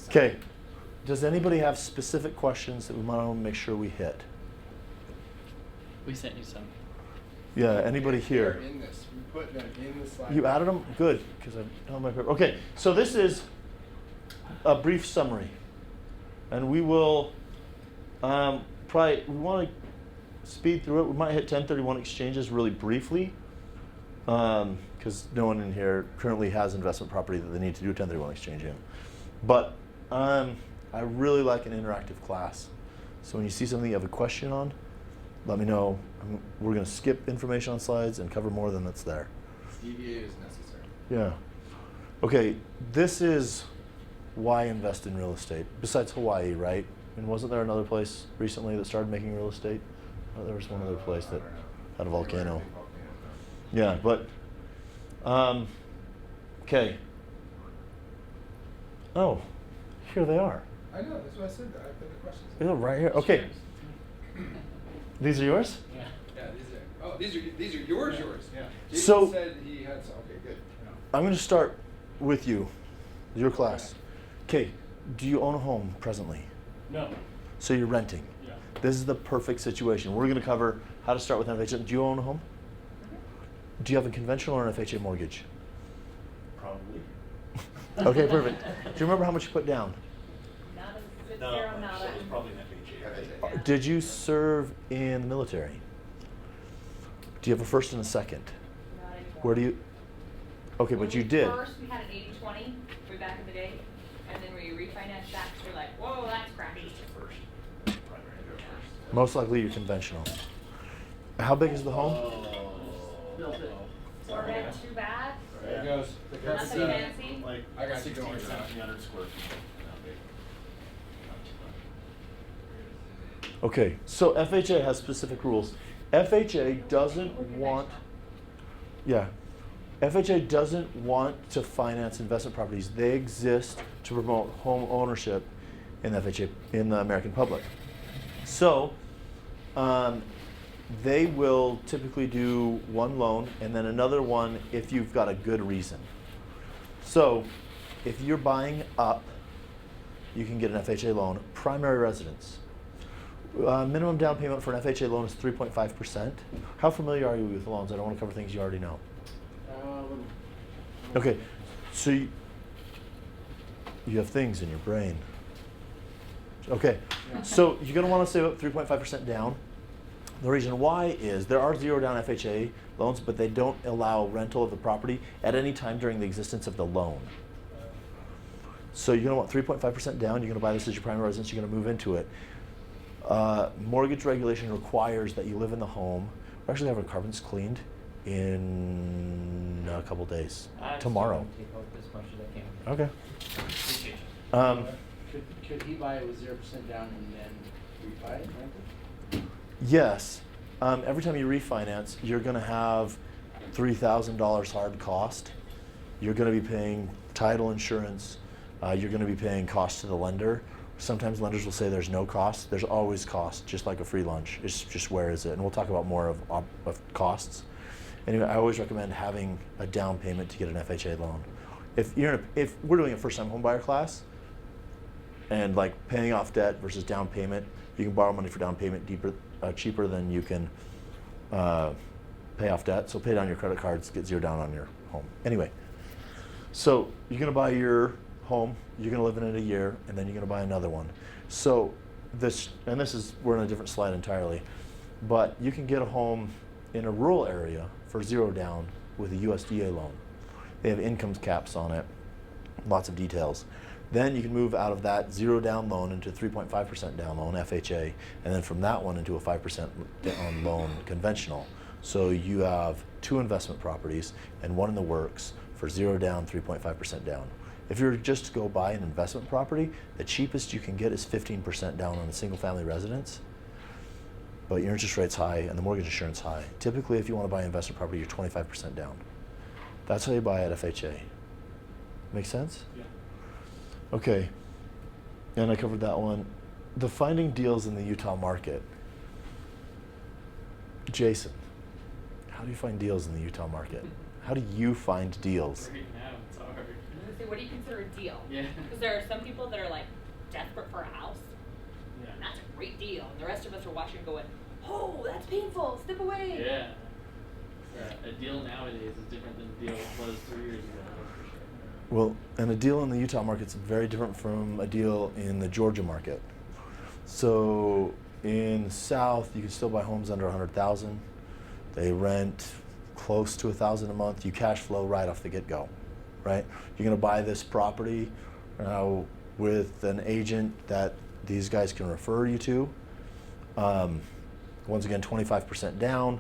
Okay. Does anybody have specific questions that we might want to make sure we hit? We sent you some. Yeah, anybody here? They're in this. We put them in the slide. You added them? Good, because I don't my paper. Okay, so this is a brief summary. And we will we want to speed through it. We might hit 1031 exchanges really briefly, because no one in here currently has investment property that they need to do a 1031 exchange in. But I really like an interactive class. So when you see something you have a question on, let me know. We're going to skip information on slides and cover more than that's there. DVA is necessary. Yeah. Okay, this is why invest in real estate, besides Hawaii, right? And wasn't there another place recently that started making real estate? Oh, there was one other place that had a volcano. Yeah, but, okay. Oh, here they are. I know, that's what I said. I put the questions. They're right here. Okay. These are yours? Yeah. Yeah, these are yours. Yeah. Jason So- said he had some. Okay, good. I'm going to start with you, your class. Okay, do you own a home presently? No. So you're renting. Yeah. This is the perfect situation. We're going to cover how to start with an FHA. Do you own a home? Do you have a conventional or an FHA mortgage? Probably. Okay, perfect. Do you remember how much you put down? No, it was probably an FHA. Did you serve in the military? Do you have a first and a second? Not anymore. Where do you? Okay, but you did. First, we had an 80-20 way back in the day, and then we refinanced that because we're like, whoa, that's crappy. Most likely you're conventional. How big is the home? Wasn't too bad. There it goes. Nothing fancy. Like I got you 16, going. 1700 square feet. Not big. Not too much. Okay, so FHA has specific rules. FHA doesn't want, FHA doesn't want to finance investment properties. They exist to promote home ownership in the FHA, in the American public. So, they will typically do one loan and then another one if you've got a good reason. So, if you're buying up, you can get an FHA loan, primary residence. Minimum down payment for an FHA loan is 3.5%. How familiar are you with loans? I don't want to cover things you already know. Okay, so you have things in your brain. Okay, so you're going to want to save up 3.5% down. The reason why is there are zero down FHA loans, but they don't allow rental of the property at any time during the existence of the loan. So you're going to want 3.5% down. You're going to buy this as your primary residence. You're going to move into it. Mortgage regulation requires that you live in the home. We're actually having carbons cleaned in a couple days. Tomorrow. Take out as much as I can. Okay. Appreciate you. Could he buy it with 0% down and then refi it, rent it? Yes. Every time you refinance, you're going to have $3,000 hard cost. You're going to be paying title insurance. You're going to be paying cost to the lender. Sometimes lenders will say there's no cost. There's always cost, just like a free lunch. It's just where is it? And we'll talk about more of costs. Anyway, I always recommend having a down payment to get an FHA loan. If we're doing a first-time homebuyer class, and like paying off debt versus down payment, you can borrow money for down payment cheaper than you can pay off debt. So pay down your credit cards, get zero down on your home. Anyway, so you're going to buy your home, you're going to live in it a year, and then you're going to buy another one. So we're in a different slide entirely, but you can get a home in a rural area for zero down with a USDA loan. They have income caps on it, lots of details. Then you can move out of that zero down loan into 3.5% down loan, FHA, and then from that one into a 5% down loan, conventional. So you have two investment properties and one in the works for zero down, 3.5% down. If you were just to go buy an investment property, the cheapest you can get is 15% down on a single family residence, but your interest rate's high and the mortgage insurance high. Typically, if you want to buy an investment property, you're 25% down. That's how you buy at FHA. Make sense? Yeah. Okay, and I covered that one. The finding deals in the Utah market. Jason, how do you find deals in the Utah market? How do you find deals? Right now, it's hard. I was gonna say, what do you consider a deal? Yeah. Because there are some people that are like desperate for a house, Yeah. and that's a great deal. And the rest of us are watching going, oh, that's painful, step away. Yeah. A deal nowadays is different than a deal was 3 years ago, that's for sure. Well, and a deal in the Utah market is very different from a deal in the Georgia market. So in the South, you can still buy homes under 100,000. They rent close to 1,000 a month. You cash flow right off the get-go, right? You're going to buy this property with an agent that these guys can refer you to. Once again, 25% down.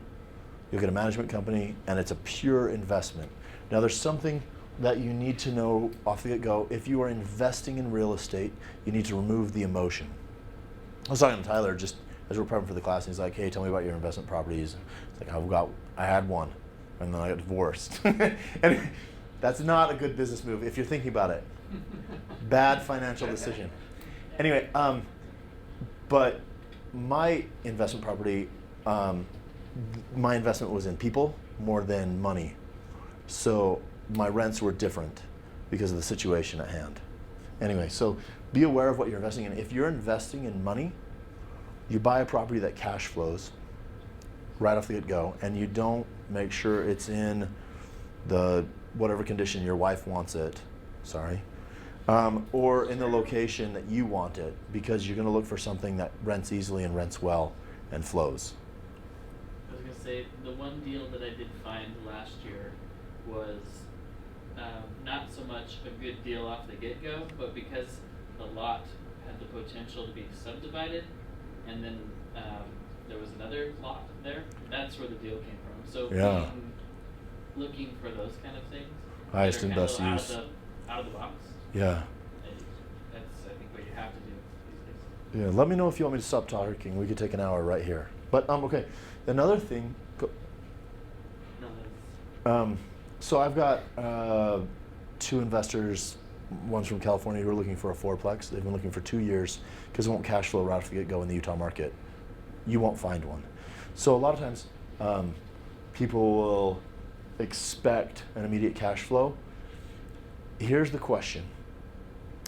You'll get a management company, and it's a pure investment. Now, there's something that you need to know off the get-go. If you are investing in real estate, you need to remove the emotion. I was talking to Tyler just as we were prepping for the class, and he's like, hey, tell me about your investment properties. It's like, I had one, and then I got divorced. And that's not a good business move if you're thinking about it. Bad financial decision. Anyway, but my investment property, my investment was in people more than money. So my rents were different because of the situation at hand. Anyway, so be aware of what you're investing in. If you're investing in money, you buy a property that cash flows right off the get-go, and you don't make sure it's in the whatever condition your wife wants it, or in the location that you want it, because you're going to look for something that rents easily and rents well and flows. I was gonna say, the one deal that I did find last year was not so much a good deal off the get-go, but because the lot had the potential to be subdivided, and then there was another lot there, that's where the deal came from. So Yeah. looking for those kind of things. Highest that are and kind best of use. Out of the box. Yeah. That's, I think, what you have to do these days. Yeah. Let me know if you want me to stop talking. We could take an hour right here. But okay. Another thing. No, that's, So I've got two investors. One's from California who are looking for a fourplex. They've been looking for 2 years because it won't cash flow right off the get-go in the Utah market. You won't find one. So a lot of times, people will expect an immediate cash flow. Here's the question.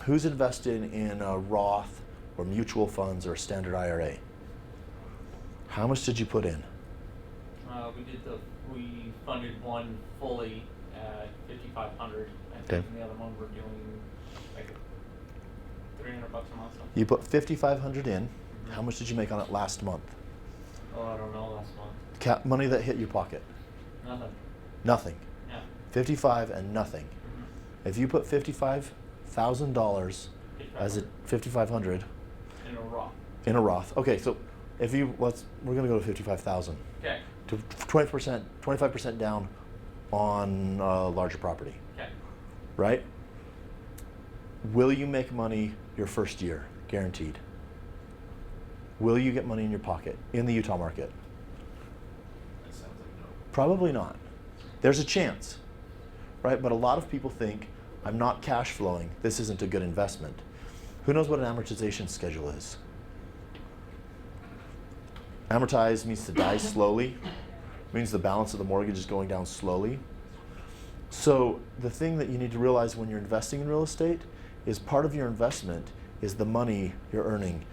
Who's invested in a Roth or mutual funds or a standard IRA? How much did you put in? We funded one fully at 5,500. I think, Okay. and the other one we're doing like $300 a month. So. You put $5,500 in. How much did you make on it last month? Oh, I don't know, last month. Money that hit your pocket? Nothing. Nothing. Yeah. 55 and nothing. If you put $55,000 as a 5,500 In a Roth. in a Roth. Okay, so if you we're gonna go to 55,000 Okay. to 20%, 25% down on a larger property, Okay. right? Will you make money your first year? Guaranteed. Will you get money in your pocket in the Utah market? That sounds like no. Probably not. There's a chance, right? But a lot of people think, I'm not cash flowing, this isn't a good investment. Who knows what an amortization schedule is? Amortize means to die slowly, means the balance of the mortgage is going down slowly. So the thing that you need to realize when you're investing in real estate is part of your investment is the money you're earning.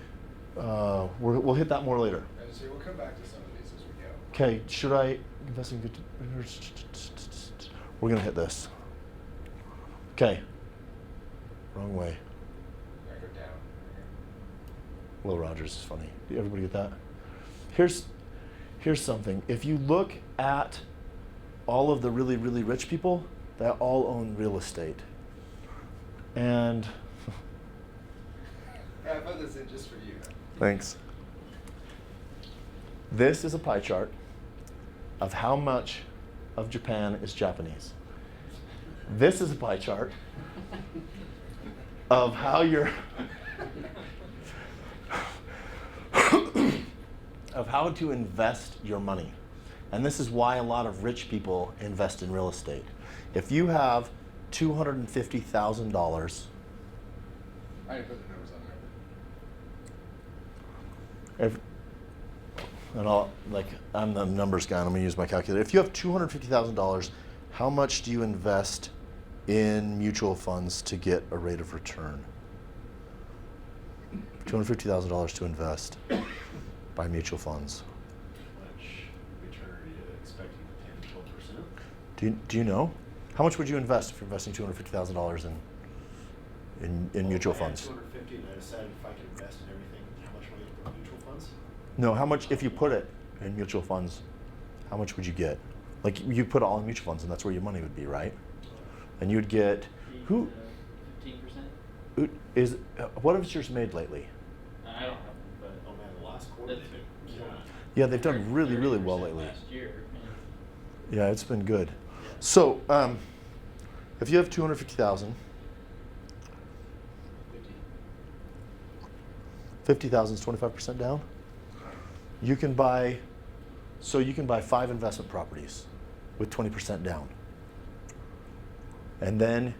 We'll hit that more later. And so we'll come back to some of these as we go. Okay, should I invest in good? We're gonna hit this. Okay. Wrong way. I go down. Will Rogers is funny. Did everybody get that? Here's something. If you look at all of the really, really rich people, they all own real estate. And Yeah, I put this in just for you. thanks. This is a pie chart of how much of Japan is Japanese. This is a pie chart of how you're of how to invest your money. And this is why a lot of rich people invest in real estate. If you have $250,000, I didn't put the numbers on there. I'm the numbers guy, I'm gonna use my calculator. If you have $250,000, how much do you invest in mutual funds to get a rate of return. $250,000 to invest by mutual funds. Which return are you expecting, 10, 12%? Do you know? How much would you invest if you're investing $250,000 in mutual funds? 250, and I decided if I could invest in everything, how much money to put in mutual funds? No, how much, if you put it in mutual funds, how much would you get? Like, you put it all in mutual funds, and that's where your money would be, right? And you'd get, who 15%? what have yours made lately? I don't have one, Oh man, the last quarter That's- they've been killing it. Yeah, they've done really, really well 30% lately. Last year. Yeah, it's been good. So, if you have 250,000, 50,000 is 25% down. You can buy 5 investment properties with 20% down. And then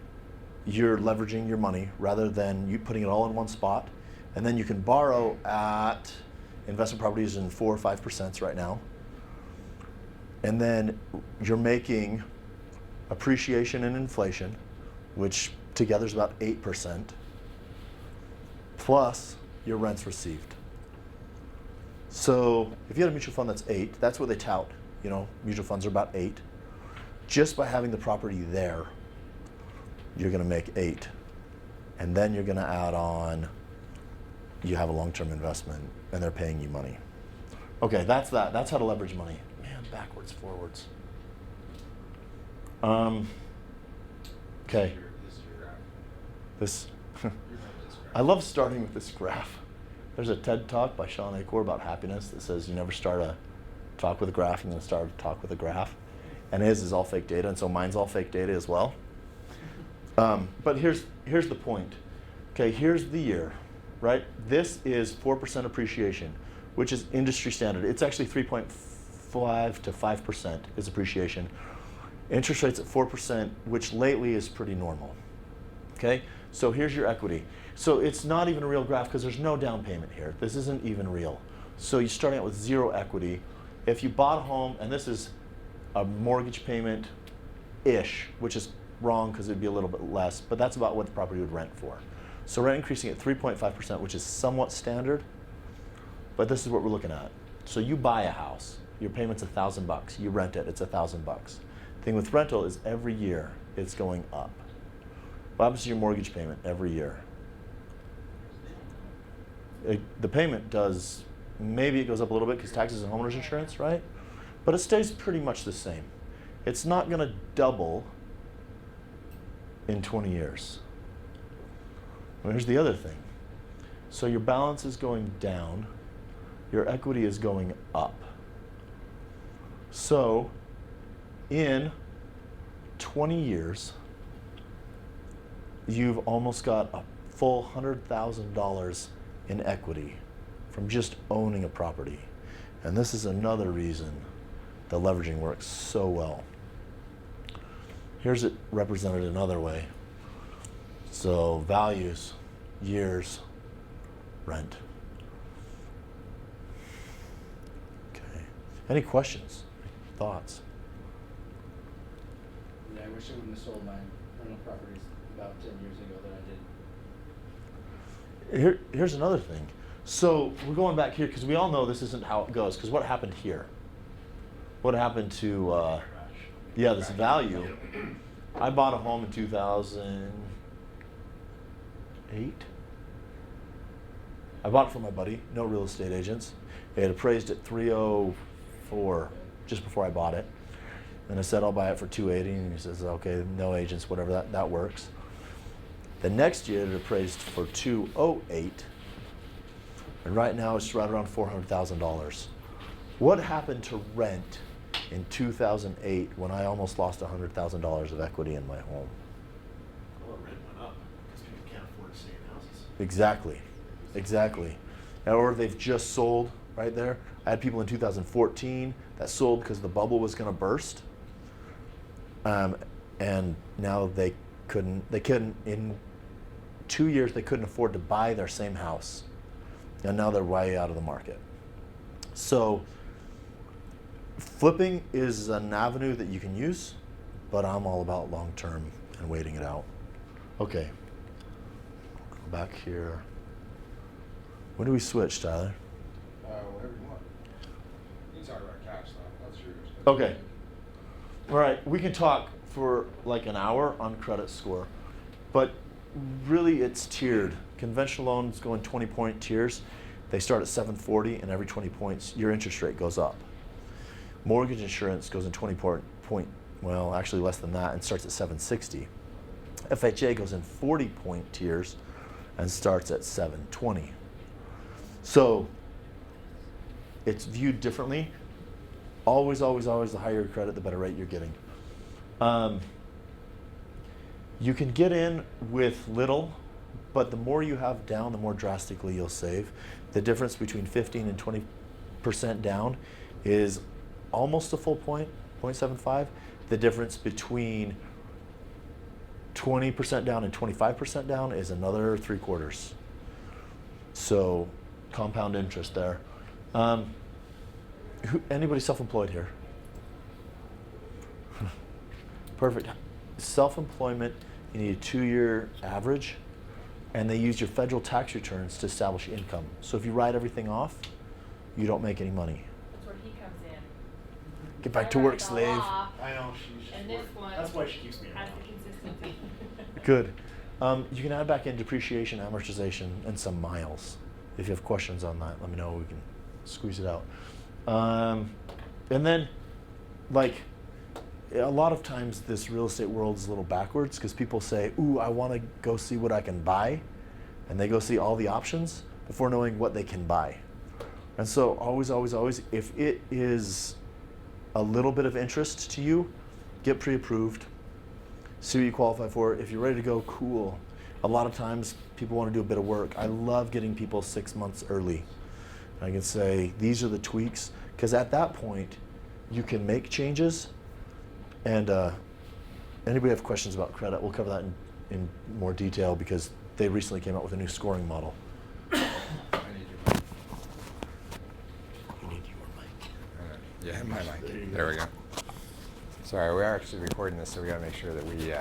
you're leveraging your money rather than you putting it all in one spot. And then you can borrow at investment properties in 4 or 5% right now. And then you're making appreciation and inflation, which together is about 8%, plus your rents received. So if you had a mutual fund that's 8, that's what they tout. You know, mutual funds are about 8. Just by having the property there, you're going to make 8. And then you're going to add on, you have a long-term investment, and they're paying you money. Okay, that's that. That's how to leverage money. Man, backwards, forwards. Okay. This is your graph. This. You have this graph. I love starting with this graph. There's a TED talk by Sean Acor about happiness that says you never start a talk with a graph, and then start a talk with a graph. And his is all fake data, and so mine's all fake data as well. But here's the point. Okay, here's the year, right? This is 4% appreciation, which is industry standard. It's actually 3.5 to 5% is appreciation. Interest rates at 4%, which lately is pretty normal. Okay, so here's your equity. So it's not even a real graph because there's no down payment here. This isn't even real. So you're starting out with 0 equity. If you bought a home, and this is a mortgage payment-ish, which is wrong because it'd be a little bit less, but that's about what the property would rent for. So rent increasing at 3.5%, which is somewhat standard, but this is what we're looking at. So you buy a house, your payment's $1,000. You rent it, it's $1,000. Thing with rental is every year it's going up. What happens to your mortgage payment every year? The payment does, maybe it goes up a little bit because taxes and homeowners insurance, right? But it stays pretty much the same. It's not going to double in 20 years. Well, here's the other thing. So your balance is going down, your equity is going up. So in 20 years, you've almost got a full $100,000 in equity from just owning a property. And this is another reason the leveraging works so well. Here's it represented another way. So values, years, rent. Okay. Any questions? Thoughts? Yeah, I wish I wouldn't have sold my rental properties about 10 years ago that I did. Here's another thing. So we're going back here because we all know this isn't how it goes. Because what happened here? What happened to this value? I bought a home in 2008. I bought it from my buddy. No real estate agents. It had appraised at 304 just before I bought it. And I said I'll buy it for 280, and he says okay, no agents, whatever, that works. The next year it appraised for 208, and right now it's right around $400,000. What happened to rent in 2008 when I almost lost $100,000 of equity in my home? Well, rent went up because people can't afford to stay in houses. Exactly. Or they've just sold right there. I had people in 2014 that sold because the bubble was going to burst. And now they couldn't, in 2 years, they couldn't afford to buy their same house. And now they're way out of the market. So flipping is an avenue that you can use, but I'm all about long-term and waiting it out. Okay. Go back here. When do we switch, Tyler? Whatever you want. You can talk about cash though, that's yours. Okay. All right, we can talk for like an hour on credit score, but really it's tiered. Conventional loans go in 20-point tiers. They start at 740, and every 20 points, your interest rate goes up. Mortgage insurance goes in 20-point, well, actually less than that, and starts at 760. FHA goes in 40-point tiers and starts at 720. So it's viewed differently. Always, always, always the higher your credit, the better rate you're getting. You can get in with little, but the more you have down, the more drastically you'll save. The difference between 15 and 20% down is almost a full point, 0.75. The difference between 20% down and 25% down is another 3/4. So compound interest there. Anybody self-employed here? Perfect. Self-employment, you need a 2-year average, and they use your federal tax returns to establish income. So if you write everything off, you don't make any money. That's where he comes in. Get back to I work, write it all slave. off, I know, she's And this one that's why she keeps me has around. the consistency. Good. You can add back in depreciation, amortization, and some miles. If you have questions on that, let me know. We can squeeze it out. And then, like, a lot of times this real estate world is a little backwards because people say, ooh, I want to go see what I can buy. And they go see all the options before knowing what they can buy. And so always, always, always, if it is a little bit of interest to you, get pre-approved. See what you qualify for. If you're ready to go, cool. A lot of times people want to do a bit of work. I love getting people 6 months early. I can say, these are the tweaks, because at that point, you can make changes. And anybody have questions about credit, we'll cover that in more detail because they recently came out with a new scoring model. I need your mic. You need your mic. Yeah, my mic. There we go. Sorry, we are actually recording this, so we gotta make sure that we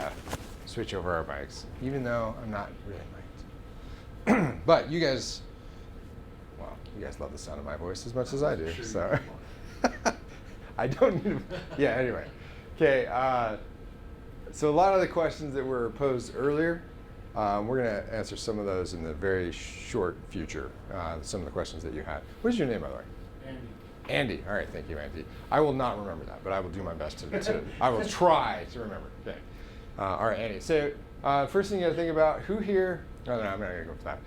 switch over our mics, even though I'm not really mic'd. But you guys, well, you guys love the sound of my voice as much as I do, so. I don't need to, yeah, anyway. Okay, so a lot of the questions that were posed earlier, we're gonna answer some of those in the very short future, some of the questions that you had. What is your name, by the way? Andy. Andy. All right, thank you, Andy. I will not remember that, but I will do my best to I will try to remember. Okay. All right, Andy. So first thing you got to think about, who here? No, I'm not going to go for that.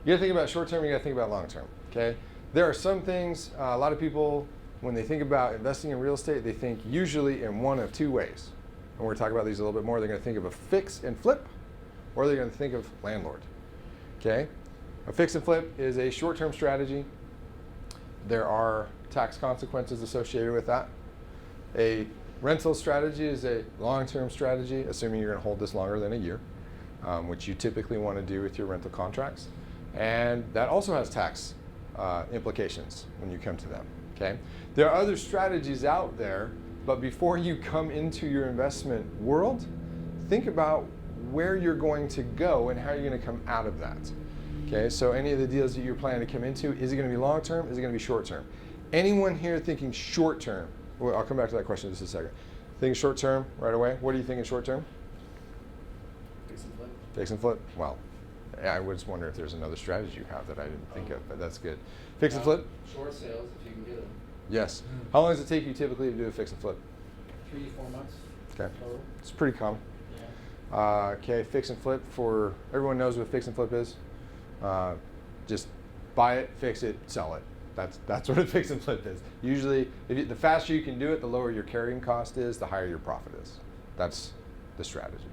You got to think about short term. You got to think about long term. Okay. There are some things. A lot of people, when they think about investing in real estate, they think usually in one of two ways. And we're going to talk about these a little bit more. They're going to think of a fix and flip, or they're going to think of landlord. Okay. A fix and flip is a short-term strategy. There are tax consequences associated with that. A rental strategy is a long-term strategy, assuming you're going to hold this longer than a year, which you typically want to do with your rental contracts. And that also has tax implications when you come to them. Okay? There are other strategies out there, but before you come into your investment world, think about where you're going to go and how you're going to come out of that. Okay, so any of the deals that you're planning to come into, is it going to be long term? Is it going to be short term? Anyone here thinking short term? Well, I'll come back to that question in just a second. Thinking short term right away. What are you thinking short term? Fix and flip. Fix and flip. Well, I was just wondering if there's another strategy you have that I didn't think of, but that's good. Fix and flip. Short sales, if you can get them. Yes. How long does it take you typically to do a fix and flip? 3 to 4 months. Okay. Total. It's pretty common. Yeah. Okay, fix and flip, for everyone knows what fix and flip is. Just buy it, fix it, sell it. That's what a fix and flip is. Usually, the faster you can do it, the lower your carrying cost is, the higher your profit is. That's the strategy.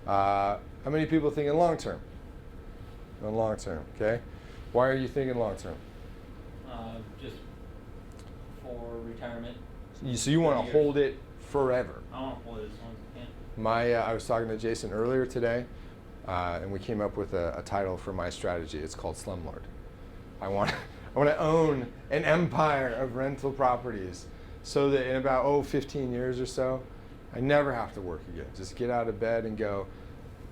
How many people thinking long term? Long term, okay. Why are you thinking long term? Just for retirement. So you want to hold it forever. I want to hold it as long as I can. I was talking to Jason earlier today, and we came up with a title for my strategy. It's called Slumlord. I want to own an empire of rental properties so that in about 15 years or so, I never have to work again. Just get out of bed and go,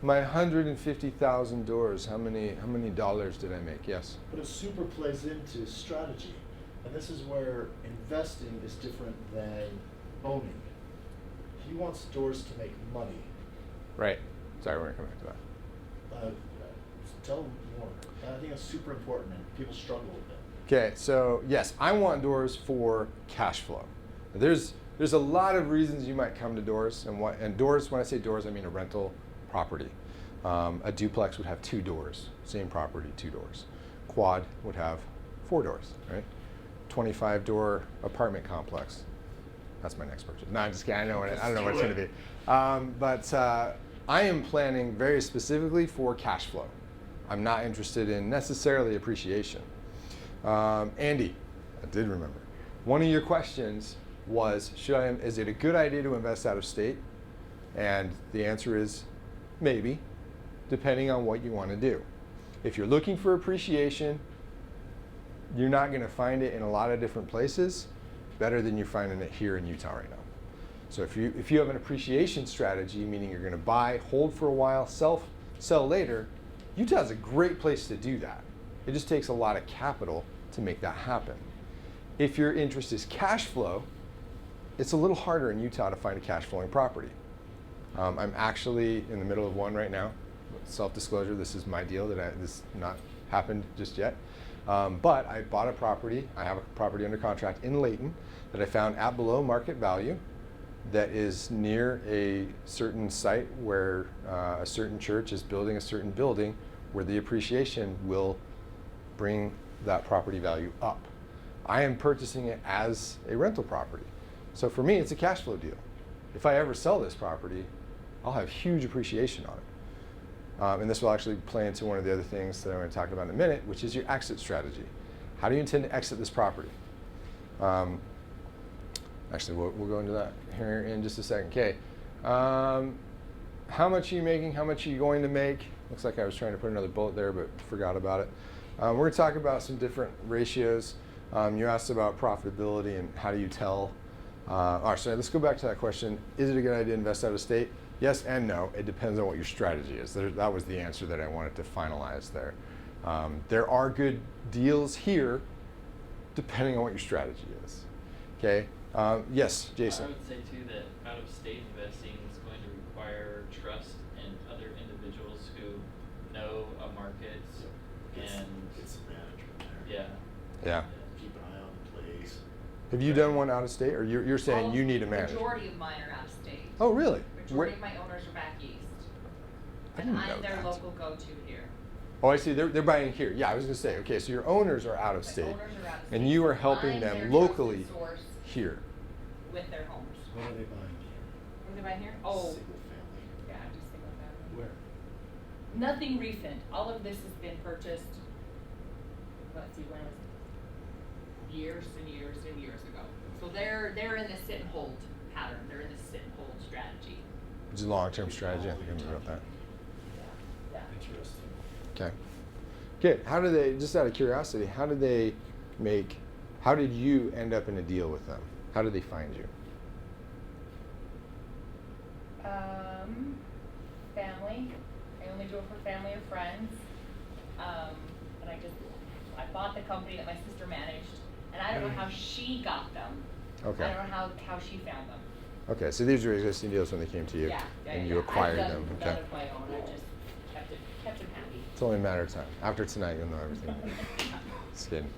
my 150,000 doors, how many dollars did I make? Yes? But it super plays into strategy. And this is where investing is different than owning. He wants doors to make money. Right. Sorry, we're going to come back to that. Tell more. I think that's super important and people struggle with it. Okay, so yes, I want doors for cash flow. There's a lot of reasons you might come to doors, and doors, when I say doors, I mean a rental property. A duplex would have 2 doors, same property, 2 doors. Quad would have 4 doors, right? 25-door apartment complex. That's my next purchase. No, I'm just kidding. I don't know what it's going to be. But I am planning very specifically for cash flow. I'm not interested in necessarily appreciation. Andy, I did remember. One of your questions was, is it a good idea to invest out of state? And the answer is maybe, depending on what you want to do. If you're looking for appreciation, you're not going to find it in a lot of different places better than you're finding it here in Utah right now. So if you have an appreciation strategy, meaning you're going to buy, hold for a while, sell later, Utah's a great place to do that. It just takes a lot of capital to make that happen. If your interest is cash flow, it's a little harder in Utah to find a cash flowing property. I'm actually in the middle of one right now. Self-disclosure, this is my deal. This has not happened just yet. But I bought a property. I have a property under contract in Layton that I found at below market value that is near a certain site where a certain church is building a certain building where the appreciation will bring that property value up. I am purchasing it as a rental property. So for me, it's a cash flow deal. If I ever sell this property, I'll have huge appreciation on it. And this will actually play into one of the other things that I'm going to talk about in a minute, which is your exit strategy. How do you intend to exit this property? Actually, we'll go into that here in just a second. Okay. How much are you making? How much are you going to make? Looks like I was trying to put another bullet there, but forgot about it. We're going to talk about some different ratios. You asked about profitability and how do you tell. All right, so let's go back to that question. Is it a good idea to invest out of state? Yes and no. It depends on what your strategy is. That was the answer that I wanted to finalize there. There are good deals here depending on what your strategy is. Okay. Yes, Jason. I would say too that out-of-state investing is going to require trust in other individuals who know a market and Get some management there. yeah. Yeah. Keep an eye on the place. Have you done one out of state, or you're saying you need a The manager? majority of mine are out of state. Oh, really? Majority of my owners are back east. I And didn't know I'm their that. local go-to here. Oh, I see. They're buying here. Yeah, I was going to say. Okay, so your owners are out of My state, owners are out of and state, you are so helping I'm them their locally trusted source here. with their homes. What are they buying here? What are they buying here? Oh, Single family. yeah, I'm just thinking about that. Where? Nothing recent. All of this has been purchased, let's see, when was it? Years and years and years ago. So they're in the sit and hold pattern. They're in the sit and hold strategy. Which is a long-term strategy. I think I wrote that. Yeah. Interesting. Okay. Okay. How do they? Just out of curiosity, how did you end up in a deal with them? How did they find you? Family. I only do it for family or friends. And I bought the company that my sister managed, and I don't know how she got them. Okay. I don't know how she found them. Okay. So these were existing deals when they came to you, and you acquired I've them. done Okay. none of my own. I just kept them happy. It's only a matter of time. After tonight, you'll know everything. Just kidding.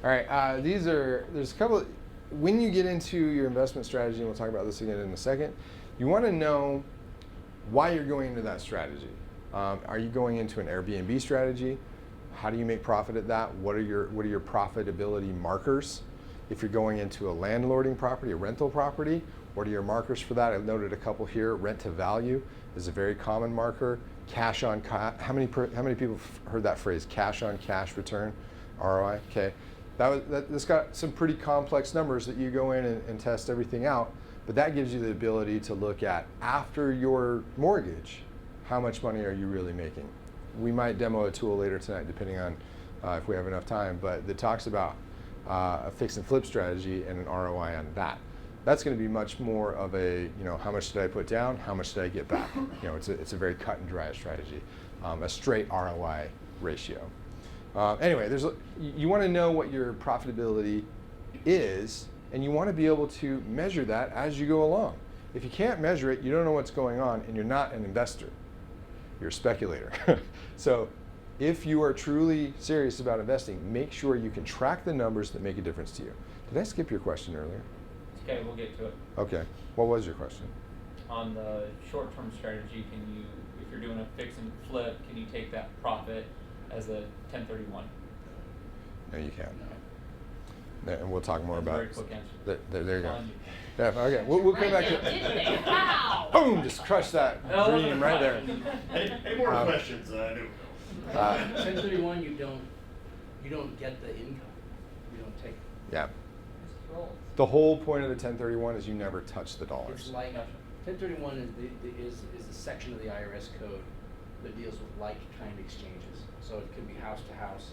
All right. There's a couple. When you get into your investment strategy, and we'll talk about this again in a second, you want to know why you're going into that strategy. Are you going into an Airbnb strategy? How do you make profit at that? What are your profitability markers? If you're going into a landlording property, a rental property, what are your markers for that? I've noted a couple here. Rent to value is a very common marker. Cash on cash. How many people have heard that phrase? Cash on cash return, ROI. Okay, that's got some pretty complex numbers that you go in and test everything out. But that gives you the ability to look at, after your mortgage, how much money are you really making? We might demo a tool later tonight, depending on if we have enough time, but that talks about a fix and flip strategy and an ROI on that. That's going to be much more of a, you know, how much did I put down, how much did I get back? You know, it's a very cut and dry strategy, a straight ROI ratio. Anyway, you want to know what your profitability is, and you want to be able to measure that as you go along. If you can't measure it, you don't know what's going on, and you're not an investor. You're a speculator. So if you are truly serious about investing, make sure you can track the numbers that make a difference to you. Did I skip your question earlier? Okay, we'll get to it. Okay. What was your question? On the short-term strategy, can you, if you're doing a fix and flip, can you take that profit as a 1031? No, you can't. And we'll talk more That's a about very quick answer. There you go. On you. Yeah, okay. We'll come back to Didn't they? Wow. boom, just crush that No, dream right there. Any more questions? I do. 1031, you don't get the income. You don't take. Yeah. Just rolls. The whole point of the 1031 is you never touch the It's dollars. like Gotcha. 1031 is a section of the IRS code that deals with like-kind exchanges. So it could be house to house,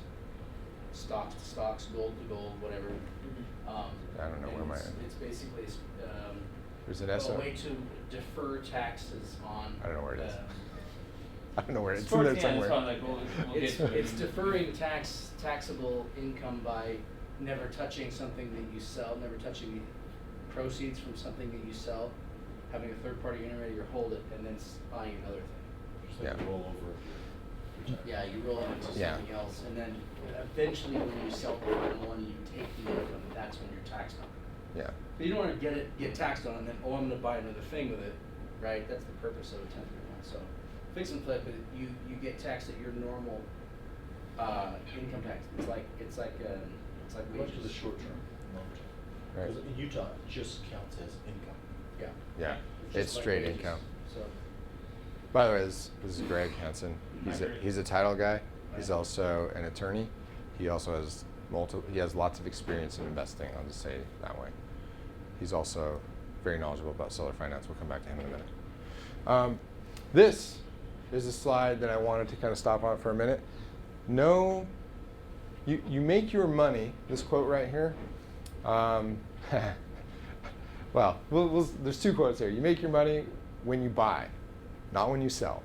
stocks to stocks, gold to gold, whatever. I don't know and where my. it's basically There's an a SO. way to defer taxes on. I don't know where it is. I don't know where it's in Towards there the end, it's somewhere. probably like, we'll get It's to it. it's deferring taxable income by never touching something that you sell, never touching the proceeds from something that you sell, having a third party generator hold it, and then buying another thing. Just like Yeah. a rollover. Yeah, you roll it into Yeah. something else, and then eventually when you sell the final one, you take the income, that's when you're taxed on it. Yeah. But you don't wanna get taxed on it and then, oh, I'm gonna buy another thing with it, right? That's the purpose of a 1031. So fix and flip, you get taxed at your normal, income tax. It's like What wages. is the short term, long term? Right. Because in Utah, it just counts as income. Yeah. Yeah. It's It's just like straight wages. income. So, By the way, this is Greg Hansen. He's a title guy. He's also an attorney. He also has lots of experience in investing, I'll just say it that way. He's also very knowledgeable about seller finance. We'll come back to him in a minute. This is a slide that I wanted to kind of stop on for a minute. No, you make your money, this quote right here. Well, there's two quotes here. You make your money when you buy, not when you sell.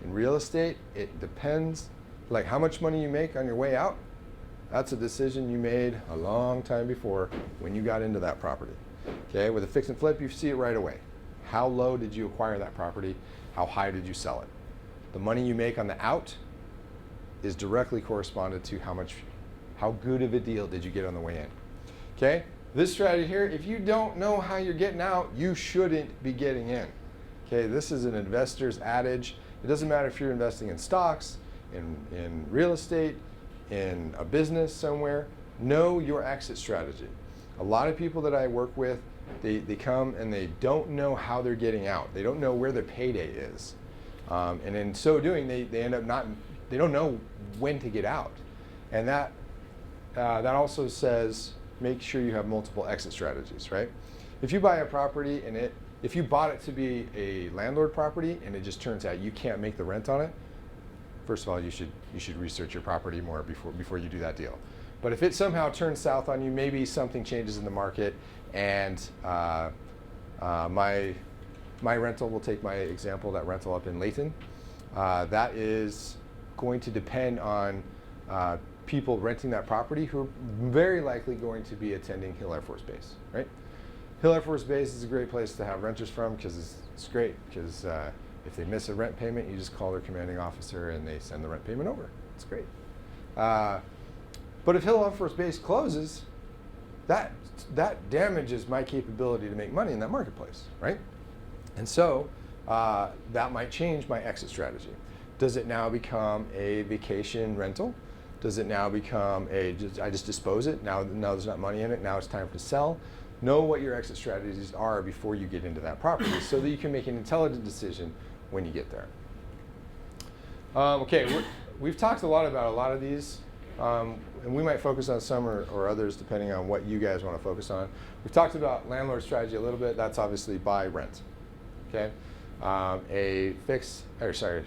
In real estate, it depends, like how much money you make on your way out, that's a decision you made a long time before when you got into that property. Okay, with a fix and flip, you see it right away. How low did you acquire that property? How high did you sell it? The money you make on the out is directly corresponded to how good of a deal did you get on the way in. Okay, this strategy here, if you don't know how you're getting out, you shouldn't be getting in. Okay, this is an investor's adage. It doesn't matter if you're investing in stocks, in real estate, in a business somewhere, know your exit strategy. A lot of people that I work with, they come and they don't know how they're getting out. They don't know where their payday is. And in so doing, they end up they don't know when to get out. And that also says, make sure you have multiple exit strategies, right? If you buy a property and if you bought it to be a landlord property and it just turns out you can't make the rent on it, first of all, you should research your property more before you do that deal. But if it somehow turns south on you, maybe something changes in the market, and my rental, we'll take my example, that rental up in Layton, that is going to depend on people renting that property who are very likely going to be attending Hill Air Force Base, right? Hill Air Force Base is a great place to have renters from because it's great, because if they miss a rent payment, you just call their commanding officer and they send the rent payment over. It's great. But if Hill Air Force Base closes, that damages my capability to make money in that marketplace, right? And so that might change my exit strategy. Does it now become a vacation rental? Does it now become I just dispose it? Now there's not money in it. Now it's time to sell. Know what your exit strategies are before you get into that property so that you can make an intelligent decision when you get there. Okay, we've talked a lot about a lot of these, and we might focus on some or others depending on what you guys want to focus on. We've talked about landlord strategy a little bit. That's obviously buy, rent. Okay,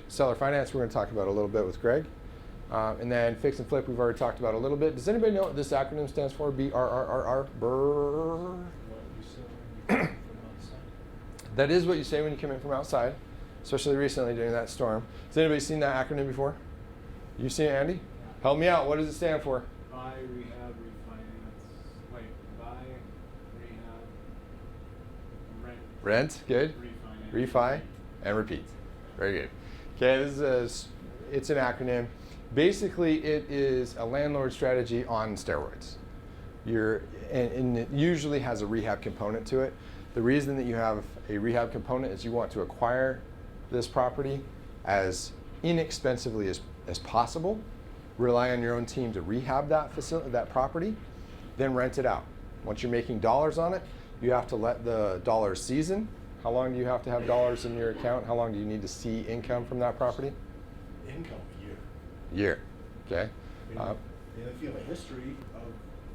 seller finance we're going to talk about a little bit with Greg. And then fix and flip we've already talked about a little bit. Does anybody know what this acronym stands for? BRRRR? Brrr. That is what you say when you come in from outside, especially recently during that storm. Has anybody seen that acronym before? You seen it, Andy? Help me out. What does it stand for? Buy, rehab, refinance. Wait, buy, rehab, rent. Rent, good. Refinance. Refi, and repeat. Very good. Okay, it's an acronym. Basically, it is a landlord strategy on steroids. And it usually has a rehab component to it. The reason that you have a rehab component is you want to acquire this property as inexpensively as possible, rely on your own team to rehab that property, then rent it out. Once you're making dollars on it, you have to let the dollars season. How long do you have to have dollars in your account? How long do you need to see income from that property? Income a year. Year, okay? And if you have a history of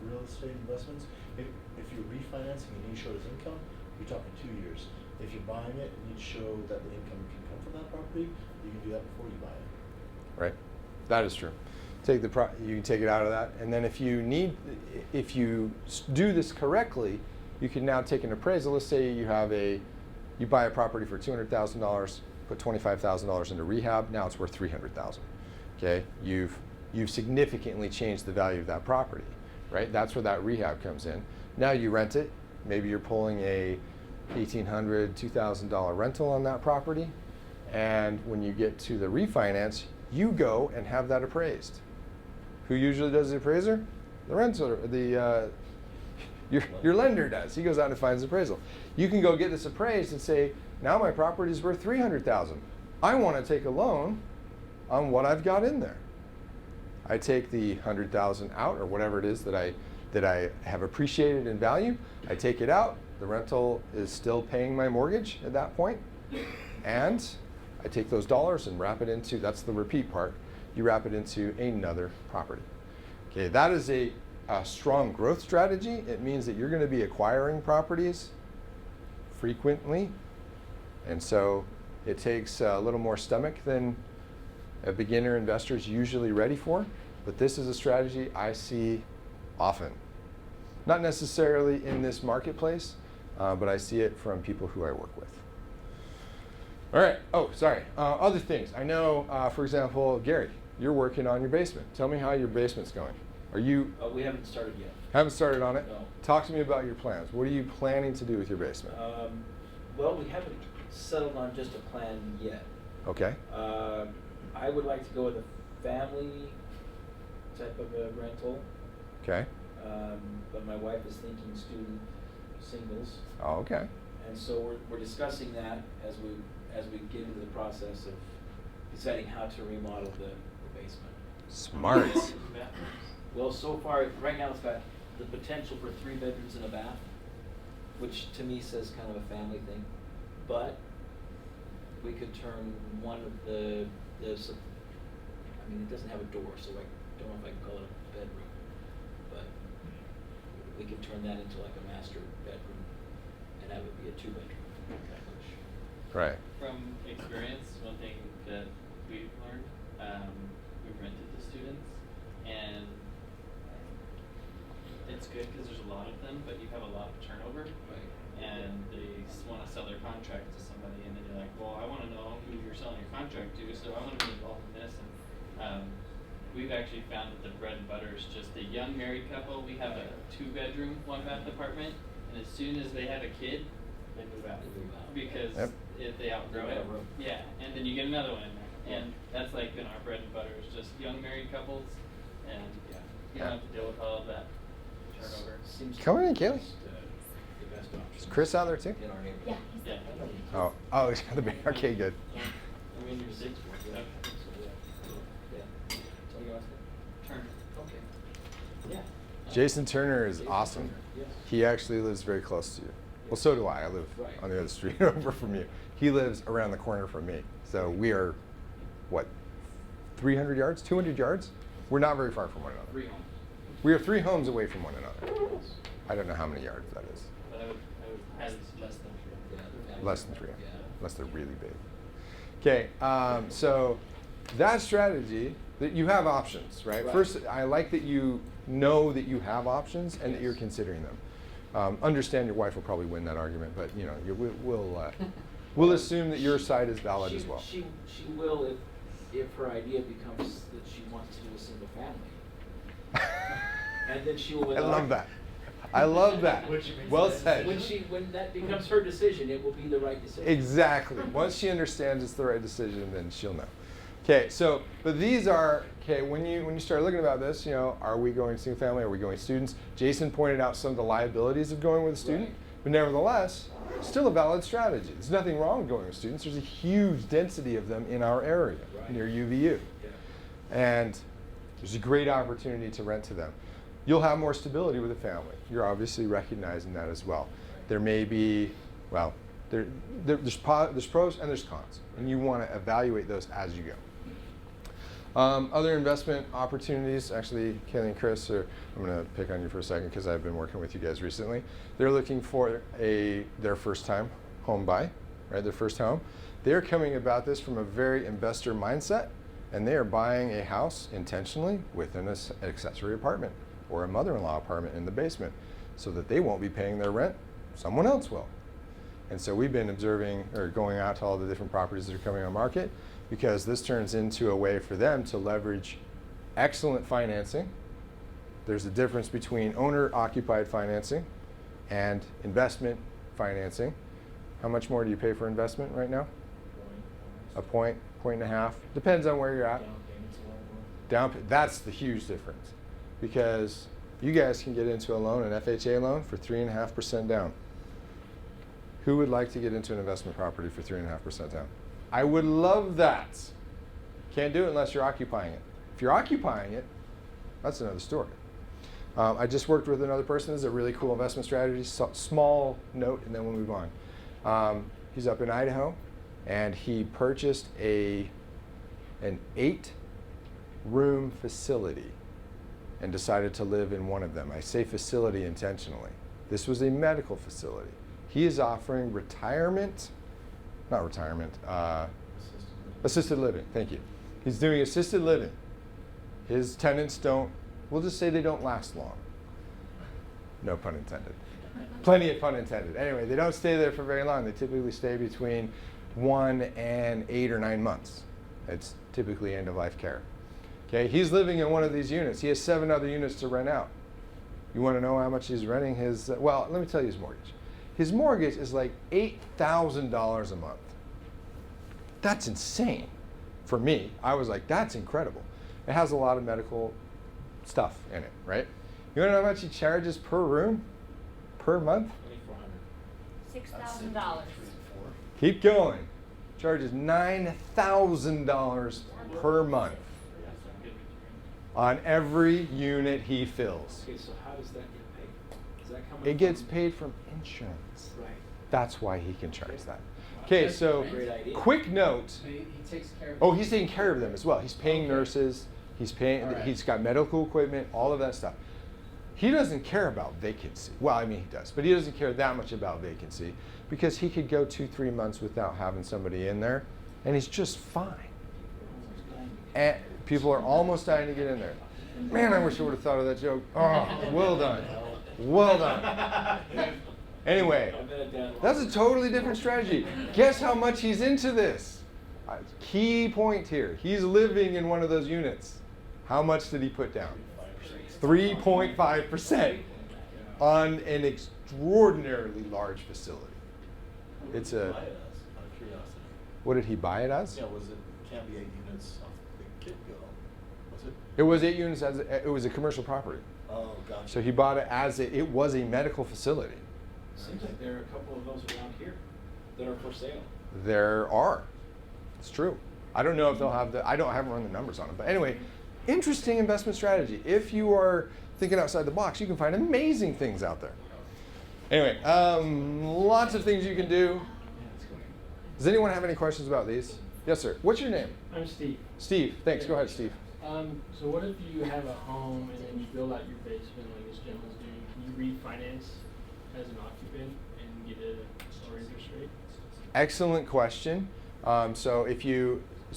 real estate investments, if you're refinancing and you show as income, you're talking 2 years. If you're buying it and you show that the income can come from that property, you can do that before you buy it. Right, that is true. You can take it out of that, and then if you do this correctly, you can now take an appraisal. Let's say you buy a property for $200,000, put $25,000 into rehab. Now it's worth $300,000. Okay, you've significantly changed the value of that property, right? That's where that rehab comes in. Now you rent it. Maybe you're pulling a $1,800, $2,000 rental on that property, and when you get to the refinance, you go and have that appraised. Who usually does the appraiser? The renter, your lender does. He goes out and finds the appraisal. You can go get this appraised and say, now my property is worth $300,000. I want to take a loan on what I've got in there. I take the $100,000 out, or whatever it is that I have appreciated in value. I take it out. The rental is still paying my mortgage at that point, and I take those dollars and wrap it into, that's the repeat part, you wrap it into another property. Okay, that is a strong growth strategy. It means that you're going to be acquiring properties frequently, and so it takes a little more stomach than a beginner investor is usually ready for, but this is a strategy I see often. Not necessarily in this marketplace, but I see it from people who I work with. All right, other things. I know, for example, Gary, you're working on your basement. Tell me how your basement's going. Are you? We haven't started yet. Haven't started on it? No. Talk to me about your plans. What are you planning to do with your basement? Well, we haven't settled on just a plan yet. Okay. I would like to go with a family type of a rental, Okay. but my wife is thinking student singles. Oh, okay. And so we're discussing that as we get into the process of deciding how to remodel the basement. Smart. Well, so far, right now it's got the potential for 3 bedrooms and a bath, which to me says kind of a family thing. But we could turn one of it doesn't have a door, so I don't know if I can call it a bedroom. But we could turn that into like a master bedroom, and that would be a 2-bedroom. Right. From experience, one thing that we've learned, we've rented to students, and it's good because there's a lot of them, but you have a lot of turnover, Right. and they want to sell their contract to somebody, and then you're like, well, I want to know who you're selling your contract to, so I want to be involved in this. And we've actually found that the bread and butter is just a young married couple. We have a 2-bedroom, 1-bath apartment, and as soon as they have a kid, they move out. Because if they outgrow it, yeah, and then you get another one in there. And that's like been our bread and butter, is just young married couples, and you don't have to deal with all of that turnover. Seems to Come be on in, Kaylee. just, the best option. Is Chris out there too? In our neighborhood. Yeah. Yeah. Oh, he's got the baby. Okay, good. I mean, you're 6 foot, yeah. Okay. So, yeah. Tell you what. Turn. Okay. Yeah. Jason Turner is Jason awesome. Turner, yes. He actually lives very close to you. Well, so do I. I live Right. on the other street over from you. He lives around the corner from me. So we are, what, 300 yards, 200 yards? We're not very far from one another. 3 homes. We are 3 homes away from one another. I don't know how many yards that is. But I would less than 3. Yeah, they're families. Less than 3, Yeah. unless they're really big. Okay, so that strategy, that you have options, right? Right. First, I like that you know that you have options and that Yes. you're considering them. Understand your wife will probably win that argument, but we'll assume that your side is valid as well. She will if her idea becomes that she wants to do a single family. And then she will. I love that. I love that. Well said. When that becomes her decision, it will be the right decision. Exactly. Once she understands it's the right decision, then she'll know. Okay, so, but these are, okay, when you start looking about this, are we going single family, are we going students? Jason pointed out some of the liabilities of going with a student, but nevertheless, still a valid strategy. There's nothing wrong with going with students. There's a huge density of them in our area, near UVU. Yeah. And there's a great opportunity to rent to them. You'll have more stability with a family. You're obviously recognizing that as well. There may be, well, there's pros and there's cons, and you want to evaluate those as you go. Other investment opportunities, actually, Kelly and Chris, I'm going to pick on you for a second because I've been working with you guys recently. They're looking for their first time home buy, right? Their first home. They're coming about this from a very investor mindset, and they are buying a house intentionally with an accessory apartment or a mother-in-law apartment in the basement so that they won't be paying their rent, someone else will. And so we've been observing or going out to all the different properties that are coming on market, because this turns into a way for them to leverage excellent financing. There's a difference between owner-occupied financing and investment financing. How much more do you pay for investment right now? A point and a half. Depends on where you're at. That's the huge difference, because you guys can get into a loan, an FHA loan, for 3.5% down. Who would like to get into an investment property for 3.5% down? I would love that. Can't do it unless you're occupying it. If you're occupying it, that's another story. I just worked with another person. This is a really cool investment strategy. Small note, and then we'll move on. He's up in Idaho, and he purchased an 8-room facility and decided to live in one of them. I say facility intentionally. This was a medical facility. He is offering assisted living, thank you. He's doing assisted living. His tenants we'll just say they don't last long. No pun intended. Plenty of pun intended. Anyway, they don't stay there for very long. They typically stay between 1 and 8 or 9 months. It's typically end-of-life care. Okay, he's living in one of these units. He has 7 other units to rent out. You want to know how much he's renting his, well, let me tell you his mortgage. His mortgage is like $8,000 a month. That's insane. For me, I was like, that's incredible. It has a lot of medical stuff in it, right? You want to know how much he charges per room, per month? $6,000. Keep going. Charges $9,000 per month on every unit he fills. Okay, so how does that get paid? Does that come? It gets paid from insurance. Right. That's why he can charge that. Okay, so Great idea. quick note. So he takes care of. Oh, he's taking care of them as well. He's paying nurses. He's paying. All right. He's got medical equipment. All of that stuff. He doesn't care about vacancy. Well, I mean, he does, but he doesn't care that much about vacancy because he could go 2-3 months without having somebody in there, and he's just fine. And people are almost dying to get in there. Man, I wish I would have thought of that joke. Oh, well done. Well done. Anyway, that's a totally different strategy. Guess how much he's into this? Key point here. He's living in one of those units. How much did he put down? 3.5% on an extraordinarily large facility. It's a. What did he buy it as? Yeah, can't be 8 units off the get-go. Was it? It was 8 units it was a commercial property. Oh, gotcha. So he bought it as it was a medical facility. Seems like there are a couple of those around here that are for sale. There are. It's true. I don't know if they'll have I haven't run the numbers on it. But anyway, interesting investment strategy. If you are thinking outside the box, you can find amazing things out there. Anyway, lots of things you can do. Does anyone have any questions about these? Yes, sir. What's your name? I'm Steve. Steve. Thanks. Go ahead, Steve. So what if you have a home and then you build out your basement like this gentleman's doing? Can you refinance as an occupant and get a lower interest rate? Excellent question. So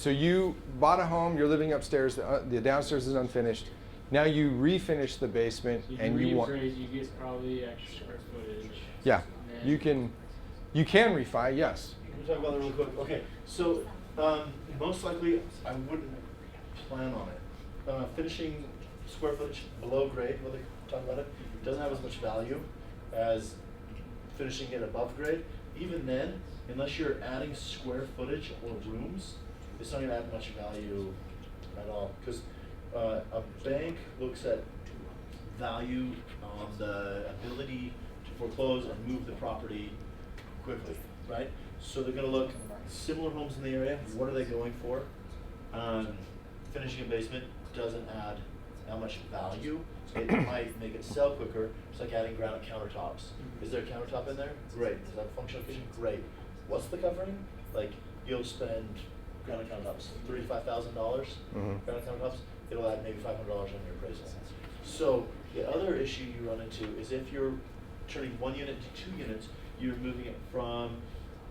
you bought a home, you're living upstairs, the downstairs is unfinished. Now you refinish the basement So and you you want. rephrase, you get probably extra square footage. Yeah, and you can refi, yes. Can we talk about that really quick? Okay, so most likely I wouldn't plan on it. Finishing square footage below grade, when they talk about it, doesn't have as much value as finishing it above grade. Even then, unless you're adding square footage or rooms, it's not gonna add much value at all. Because a bank looks at value on the ability to foreclose and move the property quickly, right? So they're gonna look similar homes in the area, what are they going for? Finishing a basement doesn't add that much value. It might make it sell quicker. It's like adding granite countertops. Is there a countertop in there? Great. Does that have a functional kitchen? Great. What's the covering? Like, you'll spend granite countertops, $35,000 granite countertops. It'll add maybe $500 on your appraisal. So the other issue you run into is if you're turning one unit to 2 units, you're moving it from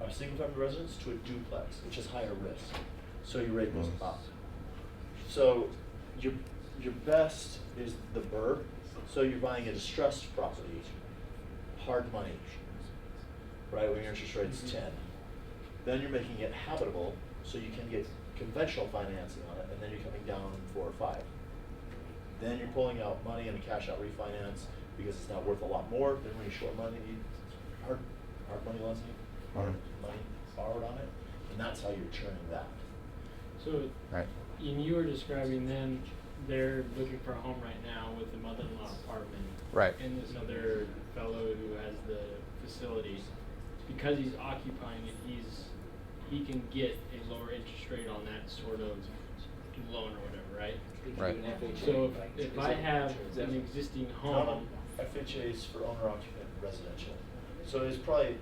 a single-family residence to a duplex, which is higher risk. So your rate goes up. So your best is the BRRRR. So you're buying a distressed property, hard money, right, when your interest rate's 10. Then you're making it habitable, so you can get conventional financing on it, and then you're coming down 4 or 5. Then you're pulling out money in a cash out refinance because it's now worth a lot more than when you short money, hard money loans, hard money borrowed on it, and that's how you're churning that. So, Right. and you were describing them, they're looking for a home right now with a mother-in-law apartment. Right. And this other fellow who has the facility, because he's occupying it, he can get a lower interest rate on that sort of loan or whatever, right? Right. So if I have an existing home, FHA is for owner-occupant residential. So it's probably